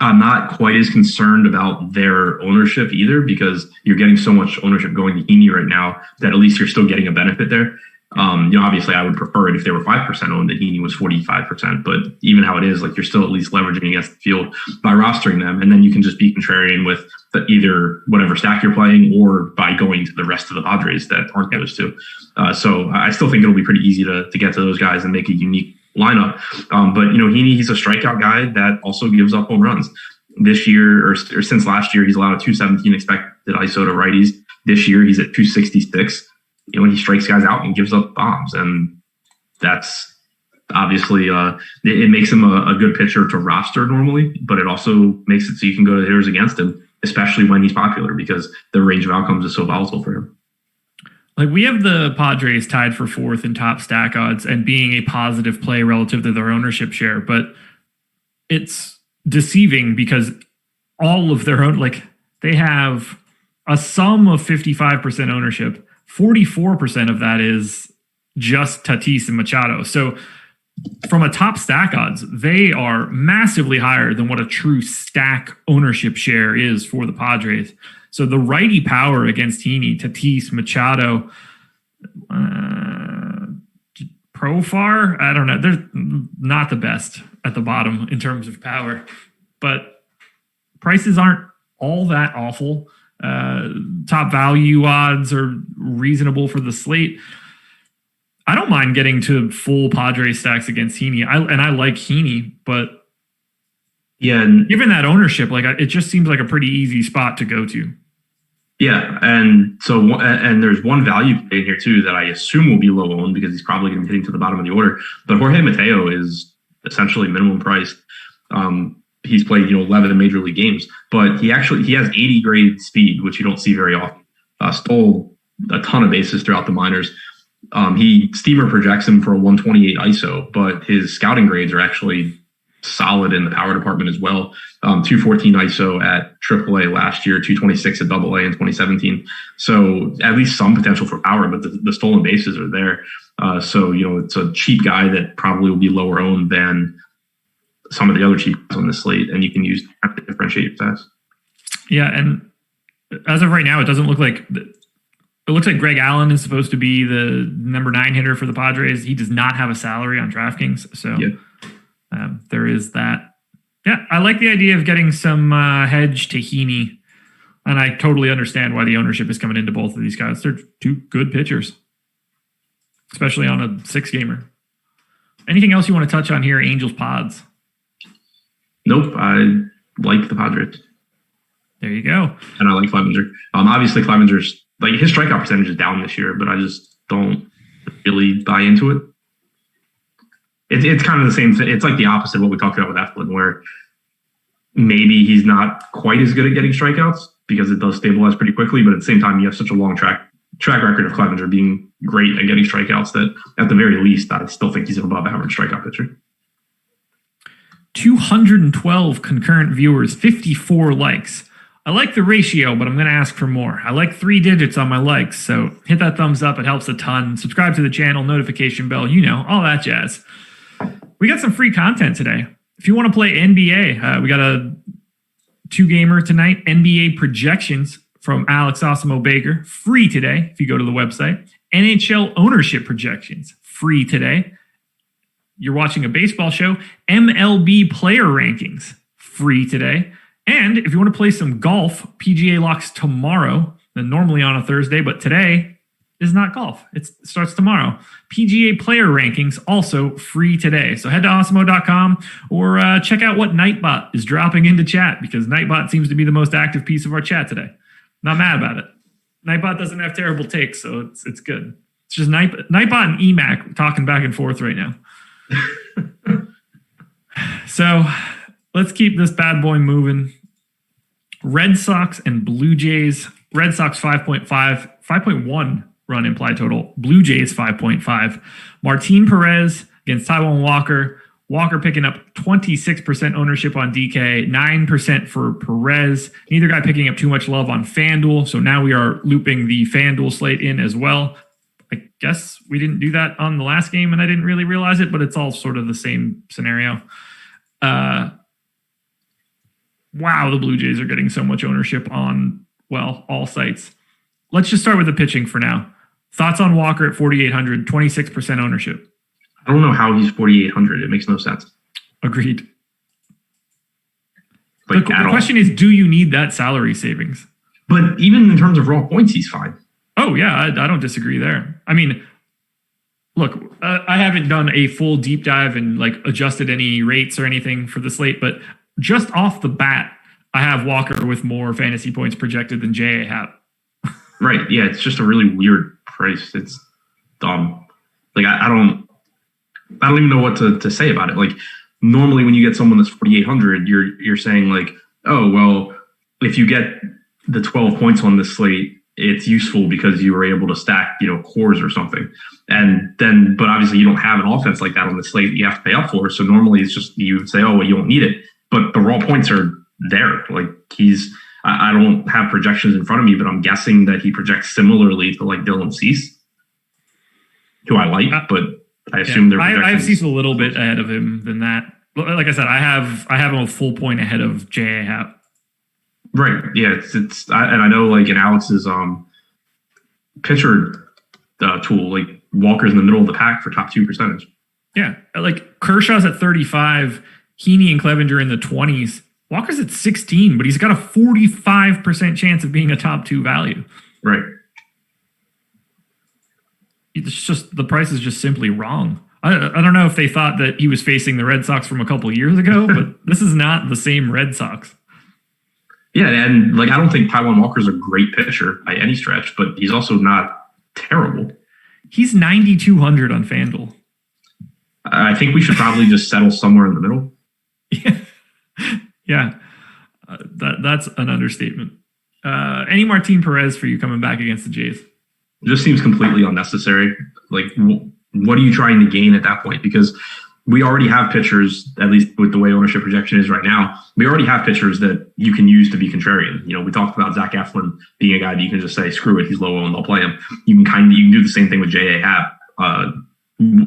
I'm not quite as concerned about their ownership either, because you're getting so much ownership going to Heaney right now that at least you're still getting a benefit there. Obviously I would prefer it if they were 5% owned that Heaney was 45%, but even how it is, like, you're still at least leveraging against the field by rostering them. And then you can just be contrarian with either whatever stack you're playing or by going to the rest of the Padres that aren't those two. So I still think it'll be pretty easy to get to those guys and make a unique lineup. But Heaney, he's a strikeout guy that also gives up home runs. This year, or since last year, he's allowed a 217 expected ISO to righties. This year, he's at 266. He strikes guys out and gives up bombs, and that's obviously it makes him a good pitcher to roster normally, but it also makes it so you can go to hitters against him, especially when he's popular, because the range of outcomes is so volatile for him. Like, we have the Padres tied for 4th in top stack odds and being a positive play relative to their ownership share, but it's deceiving because all of their own, like, they have a sum of 55% ownership. 44% of that is just Tatis and Machado. So from a top stack odds, they are massively higher than what a true stack ownership share is for the Padres. So the righty power against Heaney, Tatis, Machado, Profar, I don't know. They're not the best at the bottom in terms of power, but prices aren't all that awful. Top value odds are reasonable for the slate. I don't mind getting to full Padres stacks against Heaney. I like Heaney, but yeah, given that ownership, like, it just seems like a pretty easy spot to go to. Yeah, and so there's one value play in here too that I assume will be low owned because he's probably going to be hitting to the bottom of the order. But Jorge Mateo is essentially minimum priced. He's played 11 major league games, but he has 80 grade speed, which you don't see very often. Stole a ton of bases throughout the minors. Steamer projects him for a 128 ISO, but his scouting grades are actually solid in the power department as well. 214 ISO at AAA last year, 226 at AA in 2017. So at least some potential for power, but the stolen bases are there. So, it's a cheap guy that probably will be lower owned than some of the other cheap guys on the slate, and you can use that to differentiate your stats. Yeah, and as of right now, it doesn't look like it looks like Greg Allen is supposed to be the number 9 hitter for the Padres. He does not have a salary on DraftKings, so there is that. Yeah, I like the idea of getting some hedge to Heaney, and I totally understand why the ownership is coming into both of these guys. They're two good pitchers, especially on a 6-gamer. Anything else you want to touch on here, Angels Pods? Nope, I like the Padres. There you go. And I like Clevenger. Obviously, Clevenger's like his strikeout percentage is down this year, but I just don't really buy into it. It's kind of the same thing. It's like the opposite of what we talked about with Eflin, where maybe he's not quite as good at getting strikeouts because it does stabilize pretty quickly, but at the same time, you have such a long track record of Clevenger being great at getting strikeouts that at the very least, I still think he's an above average strikeout pitcher. 212 concurrent viewers, 54 likes. I like the ratio, but I'm going to ask for more. I like 3 digits on my likes, so hit that thumbs up. It helps a ton. Subscribe to the channel, notification bell, all that jazz. We got some free content today. If you want to play NBA, we got a 2-gamer tonight, NBA projections from Alex Awesemo Baker, free today if you go to the website. NHL ownership projections, free today. You're watching a baseball show, MLB player rankings, free today. And if you want to play some golf, PGA locks tomorrow, then normally on a Thursday, but today is not golf. It starts tomorrow. PGA player rankings, also free today. So head to awesemo.com or check out what Nightbot is dropping into chat, because Nightbot seems to be the most active piece of our chat today. Not mad about it. Nightbot doesn't have terrible takes, so it's good. It's just Nightbot and EMAC talking back and forth right now. So let's keep this bad boy moving. Red Sox and Blue Jays. Red Sox 5.1 run implied total. Blue Jays 5.5. Martin Perez against Taijuan Walker. Walker picking up 26% ownership on DK, 9% for Perez. Neither guy picking up too much love on FanDuel. So now we are looping the FanDuel slate in as well. I guess we didn't do that on the last game and I didn't really realize it, but it's all sort of the same scenario. Wow, the Blue Jays are getting so much ownership on, all sites. Let's just start with the pitching for now. Thoughts on Walker at 4,800, 26% ownership. I don't know how he's 4,800. It makes no sense. Agreed. The question is, do you need that salary savings? But even in terms of raw points, he's fine. Oh, yeah, I don't disagree there. I mean, look, I haven't done a full deep dive and adjusted any rates or anything for the slate, but just off the bat, I have Walker with more fantasy points projected than J.A. Happ. Right. Yeah, it's just a really weird price. It's dumb. I don't even know what to say about it. Normally when you get someone that's 4,800, you're saying oh, well, if you get the 12 points on this slate, it's useful because you were able to stack, cores or something. And then, but obviously you don't have an offense like that on the slate you have to pay up for. So normally it's just, you say, oh, well, you don't need it. But the raw points are there. I don't have projections in front of me, but I'm guessing that he projects similarly to Dylan Cease, who I like, but I assume they're. I have Cease a little bit ahead of him than that. Like I said, I have him a full point ahead of J.A. Happ. Right. Yeah. And I know in Alex's pitcher tool, Walker's in the middle of the pack for top 2 percentage. Yeah. Kershaw's at 35. Heaney and Clevenger in the 20s. Walker's at 16, but he's got a 45% chance of being a top 2 value. Right. It's just, the price is just simply wrong. I don't know if they thought that he was facing the Red Sox from a couple of years ago, but this is not the same Red Sox. Yeah, and I don't think Taijuan Walker's a great pitcher by any stretch, but he's also not terrible. He's 9,200 on FanDuel. I think we should probably just settle somewhere in the middle. Yeah, that's an understatement. Any Martin Perez for you coming back against the Jays? It just seems completely unnecessary. What are you trying to gain at that point? Because we already have pitchers, at least with the way ownership projection is right now, we already have pitchers that you can use to be contrarian. We talked about Zach Eflin being a guy that you can just say, screw it, he's low owned, I'll play him. You can do the same thing with J.A. Happ.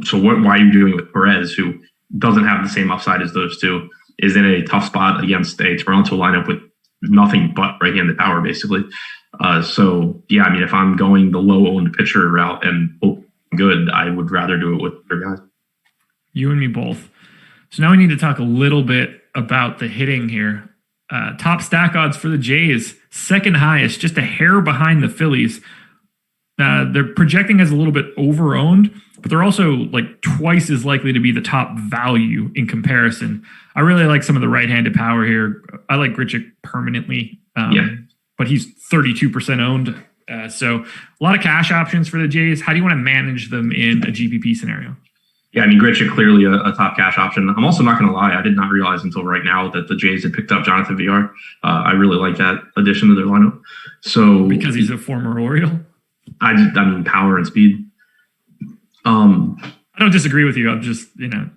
So why are you doing it with Perez, who doesn't have the same upside as those two, is in a tough spot against a Toronto lineup with nothing but right-handed power, basically. If I'm going the low-owned pitcher route and good, I would rather do it with other guys. You and me both. So now we need to talk a little bit about the hitting here. Top stack odds for the Jays, second highest, just a hair behind the Phillies. They're projecting as a little bit over-owned, but they're also like twice as likely to be the top value in comparison. I really like some of the right-handed power here. I like Grichuk permanently, but he's 32% owned. So a lot of cash options for the Jays. How do you want to manage them in a GPP scenario? Yeah, Grichuk clearly a top cash option. I'm also not going to lie, I did not realize until right now that the Jays had picked up Jonathan Villar. I really like that addition to their lineup. So because he's a former Oriole? I mean, power and speed. I don't disagree with you. I'm just,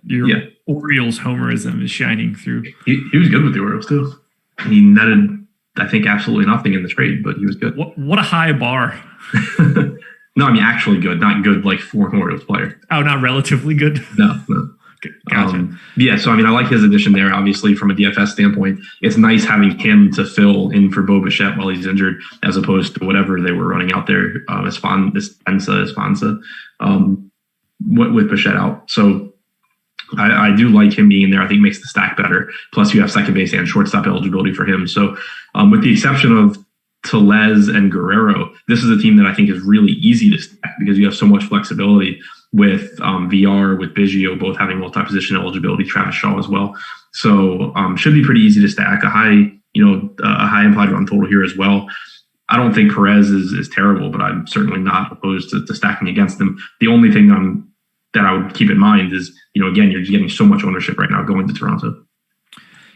your Orioles homerism is shining through. He was good with the Orioles too. He netted, I think, absolutely nothing in the trade, but he was good. What a high bar. No, I mean actually good, not good like for an Orioles player. Oh, not relatively good? No. Okay, gotcha. So I like his addition there. Obviously, from a DFS standpoint, it's nice having him to fill in for Bo Bichette while he's injured, as opposed to whatever they were running out there, Espanza, with Bichette out. So I do like him being there. I think it makes the stack better. Plus, you have second base and shortstop eligibility for him. So with the exception of Tellez and Guerrero, this is a team that I think is really easy to stack because you have so much flexibility with VR, with Biggio, both having multi-position eligibility, Travis Shaw as well. So should be pretty easy to stack. A high implied run total here as well. I don't think Perez is terrible, but I'm certainly not opposed to stacking against them. The only thing that I would keep in mind is, again, you're getting so much ownership right now going to Toronto.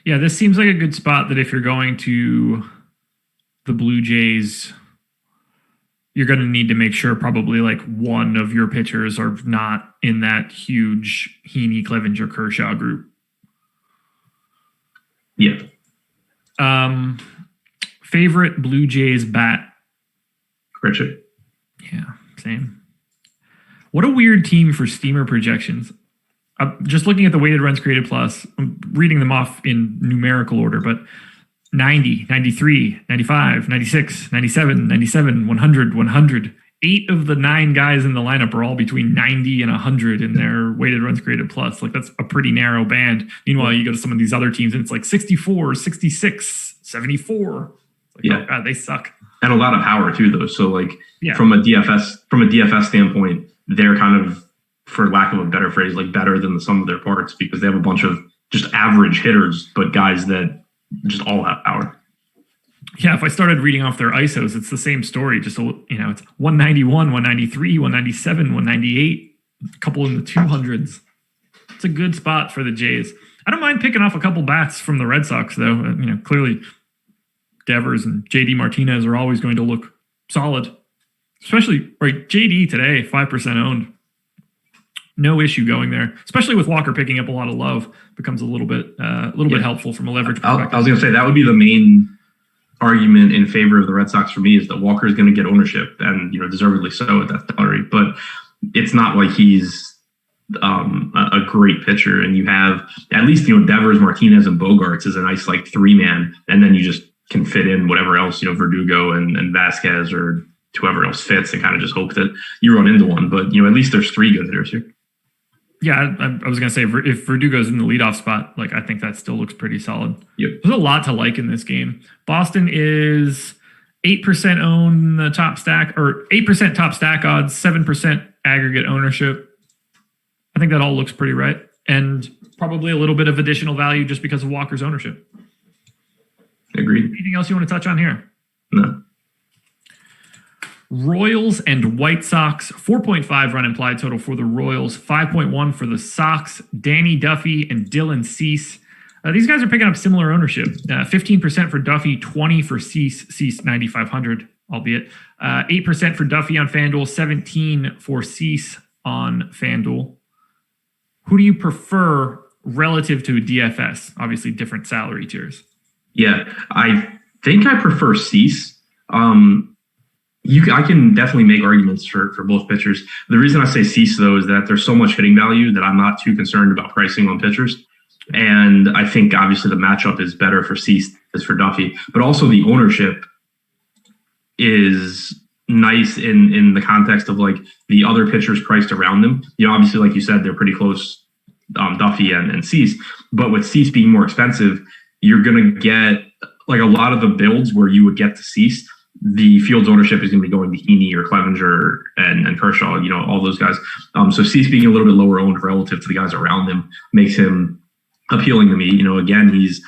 Yeah, this seems like a good spot that if you're going to the Blue Jays, you're going to need to make sure probably like one of your pitchers are not in that huge Heaney, Clevenger, Kershaw group. Yeah. Favorite Blue Jays bat? Grichuk. Yeah, same. What a weird team for steamer projections. Just looking at the weighted runs created plus, I'm reading them off in numerical order, but 90, 93, 95, 96, 97, 97, 100, 100. 8 of the 9 guys in the lineup are all between 90 and 100 in their weighted runs created plus. Like, that's a pretty narrow band. Meanwhile, you go to some of these other teams and it's like 64, 66, 74. Like, oh God, they suck. And a lot of power too, though. So from a DFS standpoint, they're kind of, for lack of a better phrase, like better than the sum of their parts because they have a bunch of just average hitters, but guys that just all have power. Yeah, if I started reading off their ISOs, it's the same story. Just, it's 191, 193, 197, 198, a couple in the 200s. It's a good spot for the Jays. I don't mind picking off a couple bats from the Red Sox, though. Clearly Devers and JD Martinez are always going to look solid. Especially, right, JD today, 5% owned. No issue going there, especially with Walker picking up a lot of love. Becomes a little bit helpful from a leverage perspective. I was going to say that would be the main argument in favor of the Red Sox for me is that Walker is going to get ownership and deservedly so at that salary. But it's not like he's a great pitcher, and you have at least Devers, Martinez, and Bogarts is a nice like 3-man, and then you just can fit in whatever else Verdugo and Vasquez or whoever else fits, and kind of just hope that you run into one. But at least there's 3 good hitters here. Yeah, I was going to say, if Verdugo's in the leadoff spot, I think that still looks pretty solid. Yep. There's a lot to like in this game. Boston is 8% own the top stack, or 8% top stack odds, 7% aggregate ownership. I think that all looks pretty right. And probably a little bit of additional value just because of Walker's ownership. Agreed. Anything else you want to touch on here? No. Royals and White Sox, 4.5 run implied total for the Royals, 5.1 for the Sox. Danny Duffy and Dylan Cease. These guys are picking up similar ownership. 15% for Duffy, 20 for Cease. Cease 9,500, albeit. 8% for Duffy on FanDuel, 17 for Cease on FanDuel. Who do you prefer relative to a DFS? Obviously, different salary tiers. Yeah, I think I prefer Cease. I can definitely make arguments for both pitchers. The reason I say Cease, though, is that there's so much hitting value that I'm not too concerned about pricing on pitchers. And I think, obviously, the matchup is better for Cease as for Duffy. But also the ownership is nice in the context of, like, the other pitchers priced around them. Obviously, like you said, they're pretty close, Duffy and Cease. But with Cease being more expensive, you're going to get, like, a lot of the builds where you would get to Cease, the field's ownership is going to be going to Heaney or Clevenger and Kershaw, all those guys. So Cease being a little bit lower owned relative to the guys around him makes him appealing to me. Again, he's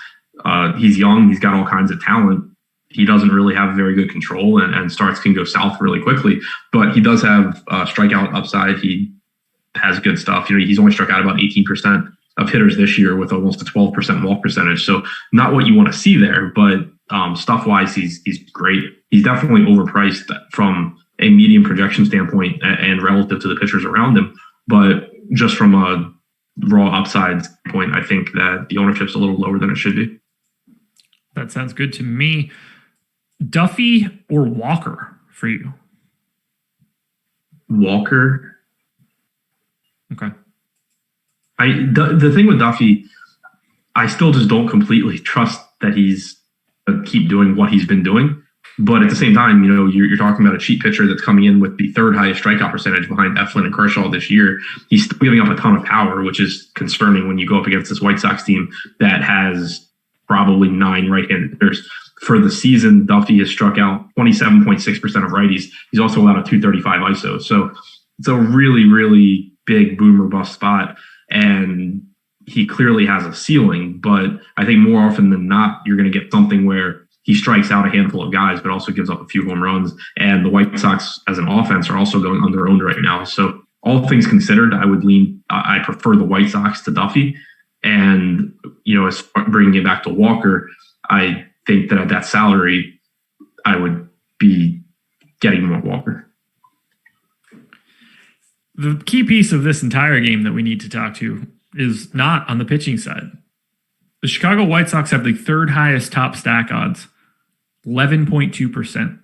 young, he's got all kinds of talent. He doesn't really have very good control, and starts can go south really quickly. But he does have strikeout upside. He has good stuff. He's only struck out about 18% of hitters this year with almost a 12% walk percentage. So not what you want to see there, but stuff wise, he's great. He's definitely overpriced from a medium projection standpoint and relative to the pitchers around him. But just from a raw upside point, I think that the ownership's a little lower than it should be. That sounds good to me. Duffy or Walker for you? Walker. Okay. The thing with Duffy, I still just don't completely trust that he's keep doing what he's been doing. But at the same time, you're talking about a cheap pitcher that's coming in with the third highest strikeout percentage behind Eflin and Kershaw this year. He's still giving up a ton of power, which is concerning when you go up against this White Sox team that has probably 9 right-handed hitters. For the season, Duffy has struck out 27.6% of righties. He's also allowed a 235 ISO. So it's a really, really big boom or bust spot. And he clearly has a ceiling, but I think more often than not, you're going to get something where he strikes out a handful of guys, but also gives up a few home runs. And the White Sox as an offense are also going under-owned right now. So all things considered, I prefer the White Sox to Duffy. And, as bringing it back to Walker, I think that at that salary, I would be getting more Walker. The key piece of this entire game that we need to talk to is not on the pitching side. The Chicago White Sox have the third highest top stack odds, 11.2%.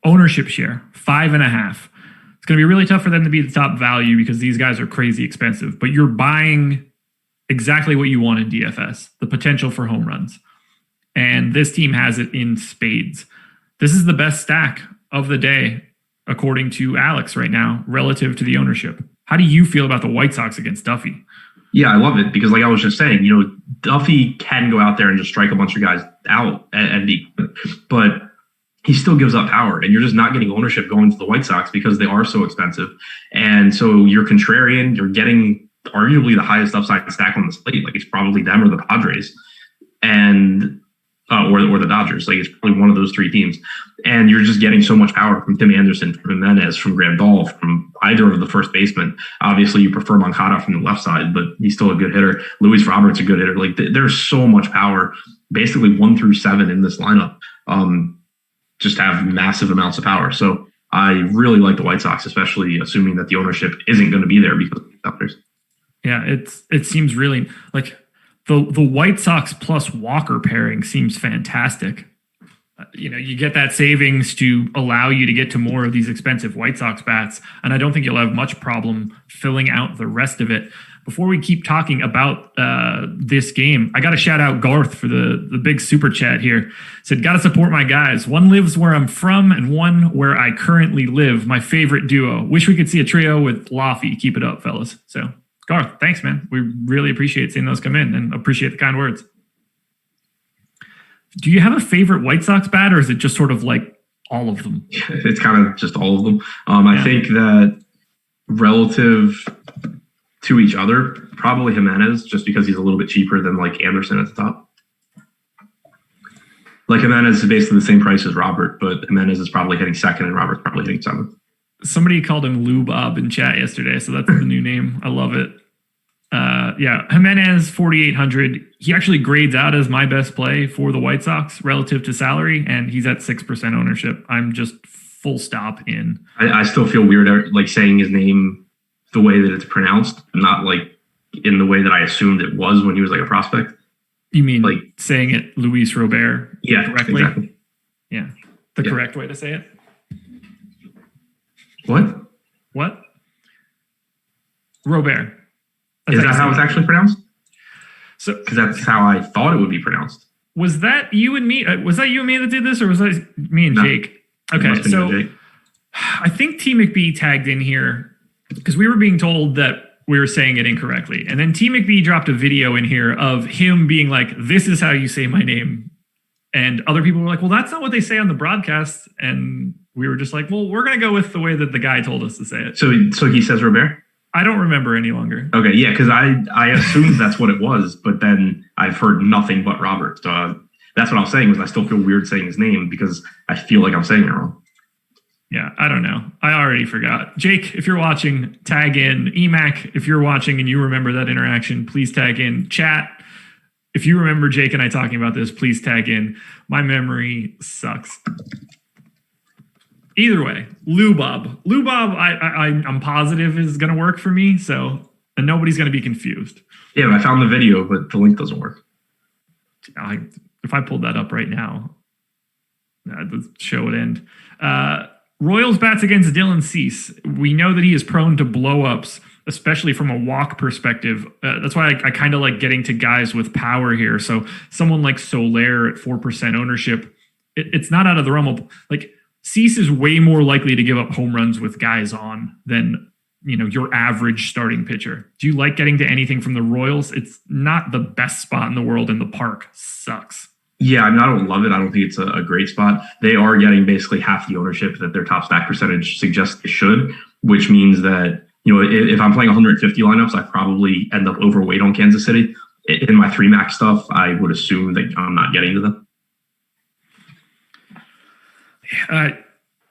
Ownership share, 5.5%. It's going to be really tough for them to be the top value because these guys are crazy expensive, but you're buying exactly what you want in DFS, the potential for home runs. And this team has it in spades. This is the best stack of the day, according to Alex right now, relative to the ownership. How do you feel about the White Sox against Duffy? Yeah, I love it because, like I was just saying, Duffy can go out there and just strike a bunch of guys out and be, but he still gives up power, and you're just not getting ownership going to the White Sox because they are so expensive. And so you're contrarian, you're getting arguably the highest upside stack on the slate. Like, it's probably them or the Padres and or the Dodgers. Like, it's probably one of those three teams. And you're just getting so much power from Tim Anderson, from Jimenez, from Grandal, from either of the first basemen. Obviously, you prefer Moncada from the left side, but he's still a good hitter. Luis Robert's a good hitter. Like, there's so much power. Basically, 1 through 7 in this lineup just have massive amounts of power. So I really like the White Sox, especially assuming that the ownership isn't going to be there because of the Dodgers. Yeah, it seems really like the White Sox plus Walker pairing seems fantastic. You get that savings to allow you to get to more of these expensive White Sox bats, and I don't think you'll have much problem filling out the rest of it. Before we keep talking about this game, I got to shout out Garth for the big super chat here. Said, got to support my guys. One lives where I'm from and one where I currently live. My favorite duo. Wish we could see a trio with Laffy. Keep it up, fellas. So, Garth, thanks, man. We really appreciate seeing those come in and appreciate the kind words. Do you have a favorite White Sox bat, or is it just sort of like all of them? It's kind of just all of them. I think that relative to each other, probably Jimenez, just because he's a little bit cheaper than like Anderson at the top. Like, Jimenez is basically the same price as Robert, but Jimenez is probably hitting second and Robert's probably hitting seventh. Somebody called him Lou Bob in chat yesterday, so that's the new name. I love it. Jimenez, 4,800. He actually grades out as my best play for the White Sox relative to salary, and he's at 6% ownership. I'm just full stop in. I still feel weird like saying his name the way that it's pronounced. I'm not like in the way that I assumed it was when he was like a prospect. You mean like saying it Luis Robert correctly? Exactly. Yeah. The correct way to say it. What? Robert. Is that how it's actually pronounced? So, because that's how I thought it would be pronounced. Was that you and me? Was that you and me that did this, or was that me and Jake? Okay, so Jake. I think T McBee tagged in here because we were being told that we were saying it incorrectly, and then T McBee dropped a video in here of him being like, "This is how you say my name," and other people were like, "Well, that's not what they say on the broadcast," and we were just like, "Well, we're gonna go with the way that the guy told us to say it." So he says Robert. I don't remember any longer. Okay, yeah, because I assumed that's what it was, but then I've heard nothing but Robert. So that's what I was saying was I still feel weird saying his name because I feel like I'm saying it wrong. Yeah, I don't know. I already forgot. Jake, if you're watching, tag in. EMAC, if you're watching and you remember that interaction, please tag in. Chat, if you remember Jake and I talking about this, please tag in. My memory sucks. Either way, Lubob, I'm positive is going to work for me. So, and nobody's going to be confused. Yeah, I found the video, but the link doesn't work. If I pulled that up right now, the show would end. Royals bats against Dylan Cease. We know that he is prone to blow-ups, especially from a walk perspective. That's why I kind of like getting to guys with power here. So someone like Soler at 4% ownership, it's not out of the realm of like. Cease is way more likely to give up home runs with guys on than, your average starting pitcher. Do you like getting to anything from the Royals? It's not the best spot in the world, and the park sucks. Yeah, I don't love it. I don't think it's a great spot. They are getting basically half the ownership that their top stack percentage suggests they should, which means that, if I'm playing 150 lineups, I probably end up overweight on Kansas City. In my 3-max stuff, I would assume that I'm not getting to them.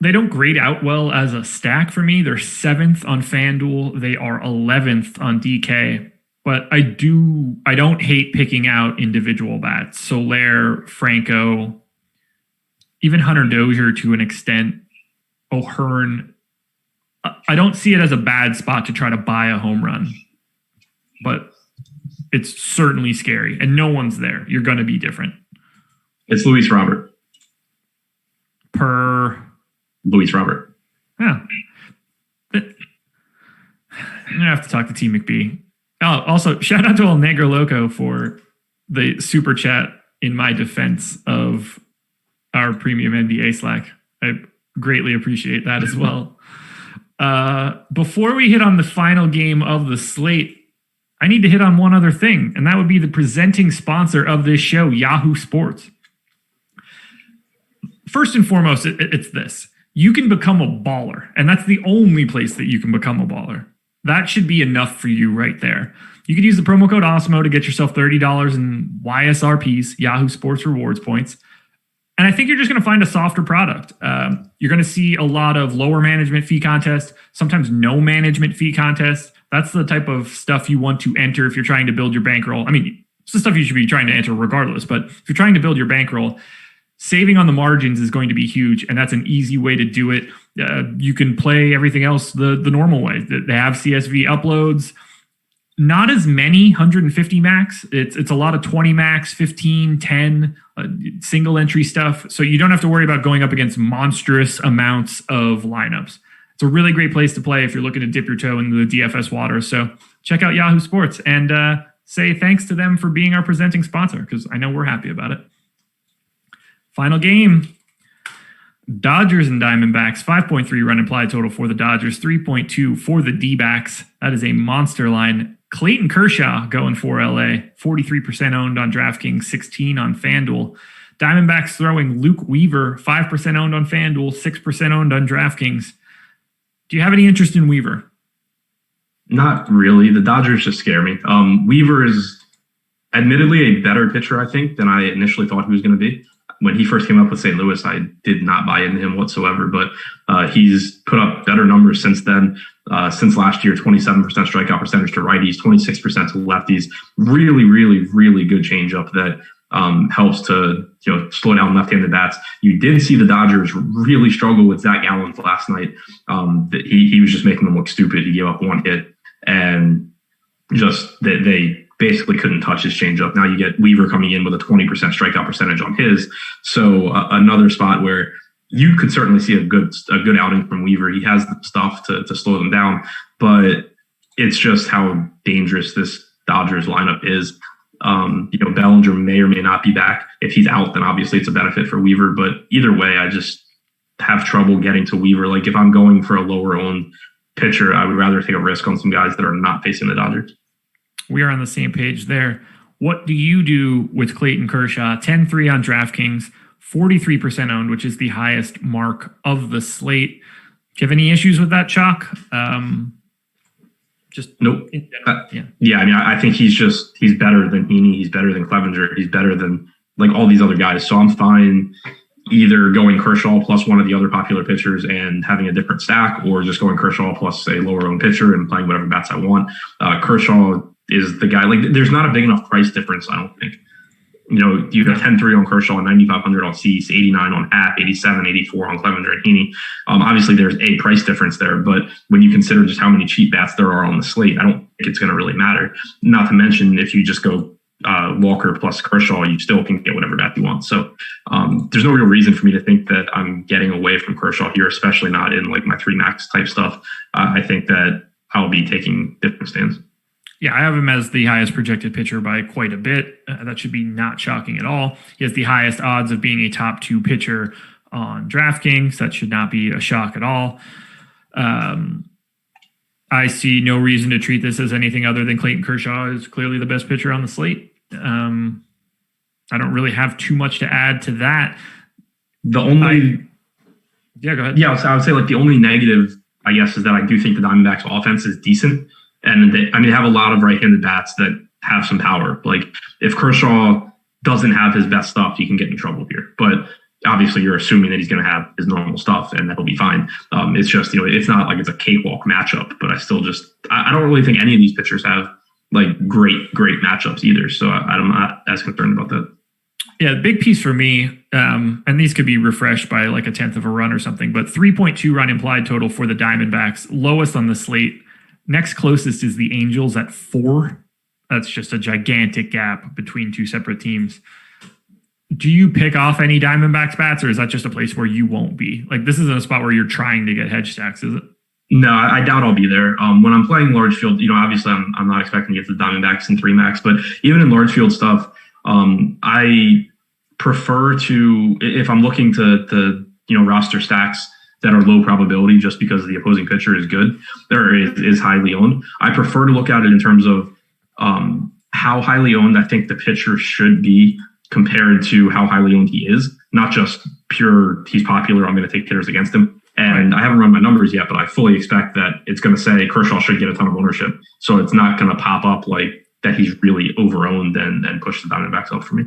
They don't grade out well as a stack for me. They're 7th on FanDuel. They are 11th on DK. But I don't hate picking out individual bats. Soler, Franco, even Hunter Dozier to an extent. O'Hearn. I don't see it as a bad spot to try to buy a home run. But it's certainly scary. And no one's there. You're going to be different. It's Luis Robert. Per Luis Robert. Yeah. I'm going to have to talk to T McBee. Oh, also, shout out to El Negro Loco for the super chat in my defense of our premium NBA Slack. I greatly appreciate that as well. Before we hit on the final game of the slate, I need to hit on one other thing, and that would be the presenting sponsor of this show, Yahoo Sports. First and foremost, it's this. You can become a baller, and that's the only place that you can become a baller. That should be enough for you right there. You could use the promo code Awesemo to get yourself $30 in YSRPs, Yahoo Sports Rewards points. And I think you're just going to find a softer product. You're going to see a lot of lower management fee contests, sometimes no management fee contests. That's the type of stuff you want to enter if you're trying to build your bankroll. I mean, it's the stuff you should be trying to enter regardless, but if you're trying to build your bankroll, saving on the margins is going to be huge, and that's an easy way to do it. You can play everything else the normal way. They have CSV uploads. Not as many 150 max. It's a lot of 20 max, 15, 10, single entry stuff. So you don't have to worry about going up against monstrous amounts of lineups. It's a really great place to play if you're looking to dip your toe into the DFS water. So check out Yahoo Sports and say thanks to them for being our presenting sponsor, because I know we're happy about it. Final game. Dodgers and Diamondbacks, 5.3 run implied total for the Dodgers, 3.2 for the D-backs. That is a monster line. Clayton Kershaw going for LA, 43% owned on DraftKings, 16 on FanDuel. Diamondbacks throwing Luke Weaver, 5% owned on FanDuel, 6% owned on DraftKings. Do you have any interest in Weaver? Not really. The Dodgers just scare me. Weaver is admittedly a better pitcher, I think, than I initially thought he was going to be. When he first came up with St. Louis, I did not buy into him whatsoever, but he's put up better numbers since then. Since last year, 27% strikeout percentage to righties, 26% to lefties. Really, really, really good changeup that helps to slow down left-handed bats. You did see the Dodgers really struggle with Zach Gallen last night. He was just making them look stupid. He gave up one hit, and just that they basically couldn't touch his changeup. Now you get Weaver coming in with a 20% strikeout percentage on his. So another spot where you could certainly see a good outing from Weaver. He has the stuff to slow them down, but it's just how dangerous this Dodgers lineup is. Bellinger may or may not be back. If he's out, then obviously it's a benefit for Weaver. But either way, I just have trouble getting to Weaver. Like if I'm going for a lower owned pitcher, I would rather take a risk on some guys that are not facing the Dodgers. We are on the same page there. What do you do with Clayton Kershaw? 10-3 on DraftKings, 43% owned, which is the highest mark of the slate. Do you have any issues with that, Chalk? Just nope. Yeah. I mean, I think he's better than Heaney. He's better than Clevenger. He's better than like all these other guys. So I'm fine either going Kershaw plus one of the other popular pitchers and having a different stack, or just going Kershaw plus a lower owned pitcher and playing whatever bats I want. Kershaw is the guy. Like, there's not a big enough price difference, I don't think. You got 10-3 on Kershaw, 9,500 on Cease, 89 on Happ, 87, 84 on Clevenger and Heaney. Obviously, there's a price difference there, but when you consider just how many cheap bats there are on the slate, I don't think it's going to really matter. Not to mention, if you just go Walker plus Kershaw, you still can get whatever bat you want. So there's no real reason for me to think that I'm getting away from Kershaw here, especially not in like my 3 max type stuff. I think that I'll be taking different stands. Yeah, I have him as the highest projected pitcher by quite a bit. That should be not shocking at all. He has the highest odds of being a top 2 pitcher on DraftKings. That should not be a shock at all. I see no reason to treat this as anything other than Clayton Kershaw is clearly the best pitcher on the slate. I don't really have too much to add to that. Go ahead. Yeah, I would say like the only negative, I guess, is that I do think the Diamondbacks offense is decent. And they have a lot of right-handed bats that have some power. Like if Kershaw doesn't have his best stuff, he can get in trouble here. But obviously you're assuming that he's going to have his normal stuff and that'll be fine. It's just, it's not like it's a cakewalk matchup, but I don't really think any of these pitchers have like great matchups either. So I'm not as concerned about that. Yeah, the big piece for me, and these could be refreshed by like a 10th of a run or something, but 3.2 run implied total for the Diamondbacks, lowest on the slate. Next closest is the Angels at 4. That's just a gigantic gap between 2 separate teams. Do you pick off any Diamondbacks bats, or is that just a place where you won't be? Like, this isn't a spot where you're trying to get hedge stacks, is it? No, I doubt I'll be there. When I'm playing large field, obviously I'm not expecting to get the Diamondbacks in 3 max, but even in large field stuff, I prefer to, if I'm looking to roster stacks that are low probability just because the opposing pitcher is good or is highly owned. I prefer to look at it in terms of how highly owned I think the pitcher should be compared to how highly owned he is, not just pure he's popular, I'm going to take hitters against him. And I haven't run my numbers yet, but I fully expect that it's going to say Kershaw should get a ton of ownership. So it's not going to pop up like that he's really over-owned and push the Diamondbacks up for me.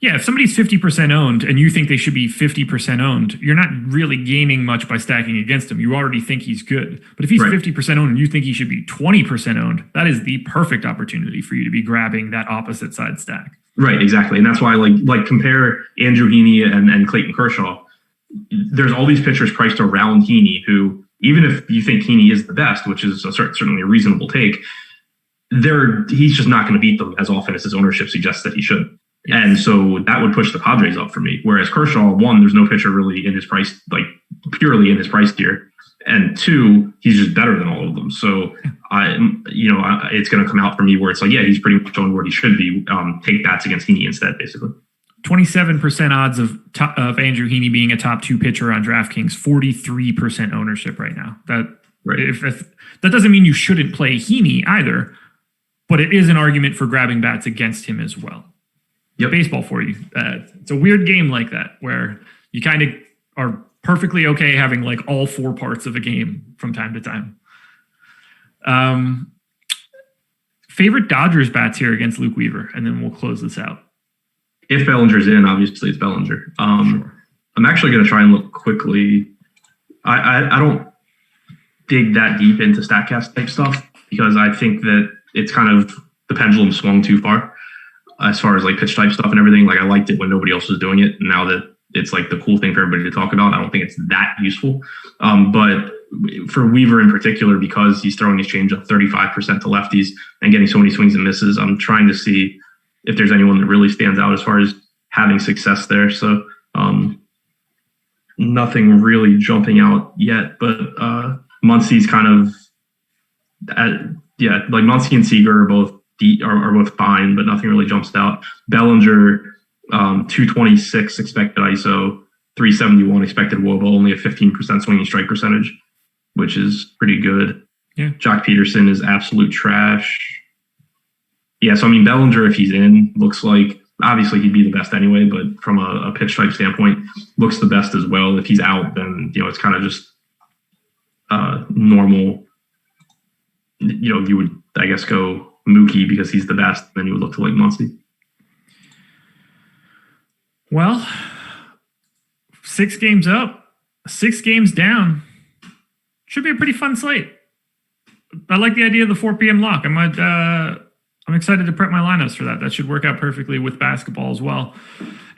Yeah, if somebody's 50% owned and you think they should be 50% owned, you're not really gaining much by stacking against him. You already think he's good. But if he's 50% owned and you think he should be 20% owned, that is the perfect opportunity for you to be grabbing that opposite side stack. Right, exactly. And that's why like compare Andrew Heaney and Clayton Kershaw. There's all these pitchers priced around Heaney who, even if you think Heaney is the best, which is certainly a reasonable take, he's just not going to beat them as often as his ownership suggests that he should. And so that would push the Padres up for me. Whereas Kershaw, 1, there's no pitcher really in his price, like purely in his price tier. And 2, he's just better than all of them. So it's going to come out for me where it's like, yeah, he's pretty much on where he should be. Take bats against Heaney instead, basically. 27% odds of Andrew Heaney being a top 2 pitcher on DraftKings, 43% ownership right now. If that doesn't mean you shouldn't play Heaney either, but it is an argument for grabbing bats against him as well. Yep. Baseball for you. It's a weird game like that where you kind of are perfectly okay having like all 4 parts of a game from time to time. Favorite Dodgers bats here against Luke Weaver, and then we'll close this out. If Bellinger's in, obviously it's Bellinger. Sure. I'm actually going to try and look quickly. I don't dig that deep into StatCast type stuff because I think that it's kind of the pendulum swung too far. As far as like pitch type stuff and everything, like I liked it when nobody else was doing it. And now that it's like the cool thing for everybody to talk about, I don't think it's that useful. But for Weaver in particular, because he's throwing his changeup 35% to lefties and getting so many swings and misses, I'm trying to see if there's anyone that really stands out as far as having success there. So nothing really jumping out yet, but Muncy's kind of, like Muncy and Seager are both fine, but nothing really jumps out. Bellinger, 226 expected ISO, 371 expected WOBA, only a 15% swinging strike percentage, which is pretty good. Yeah. Jock Peterson is absolute trash. Yeah, so I mean, Bellinger, if he's in, looks like, obviously he'd be the best anyway, but from a pitch type standpoint, looks the best as well. If he's out, then, it's kind of just normal. You would, I guess, go Mookie because he's the best, then you would look to like Muncy. Well, 6 games up, 6 games down. Should be a pretty fun slate. I like the idea of the 4 p.m. lock. I'm excited to prep my lineups for that. That should work out perfectly with basketball as well.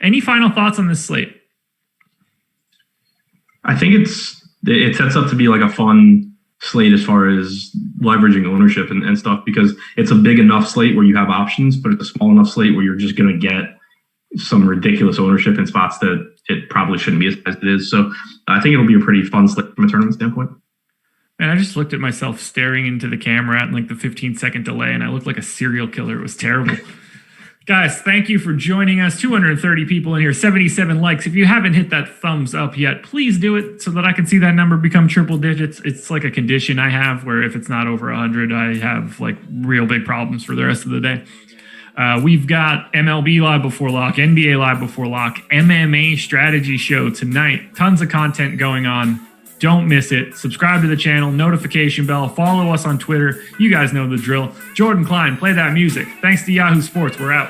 Any final thoughts on this slate? I think it sets up to be like a fun slate as far as leveraging ownership and stuff, because it's a big enough slate where you have options, but it's a small enough slate where you're just going to get some ridiculous ownership in spots that it probably shouldn't be as it is. So I think it'll be a pretty fun slate from a tournament standpoint. And I just looked at myself staring into the camera at like the 15-second delay, and I looked like a serial killer. It was terrible. Guys, thank you for joining us. 230 people in here, 77 likes. If you haven't hit that thumbs up yet, please do it so that I can see that number become triple digits. It's like a condition I have where if it's not over 100, I have like real big problems for the rest of the day. We've got MLB Live Before Lock, NBA Live Before Lock, MMA Strategy Show tonight. Tons of content going on. Don't miss it. Subscribe to the channel, notification bell, follow us on Twitter. You guys know the drill. Jordan Klein, play that music. Thanks to Yahoo Sports. We're out.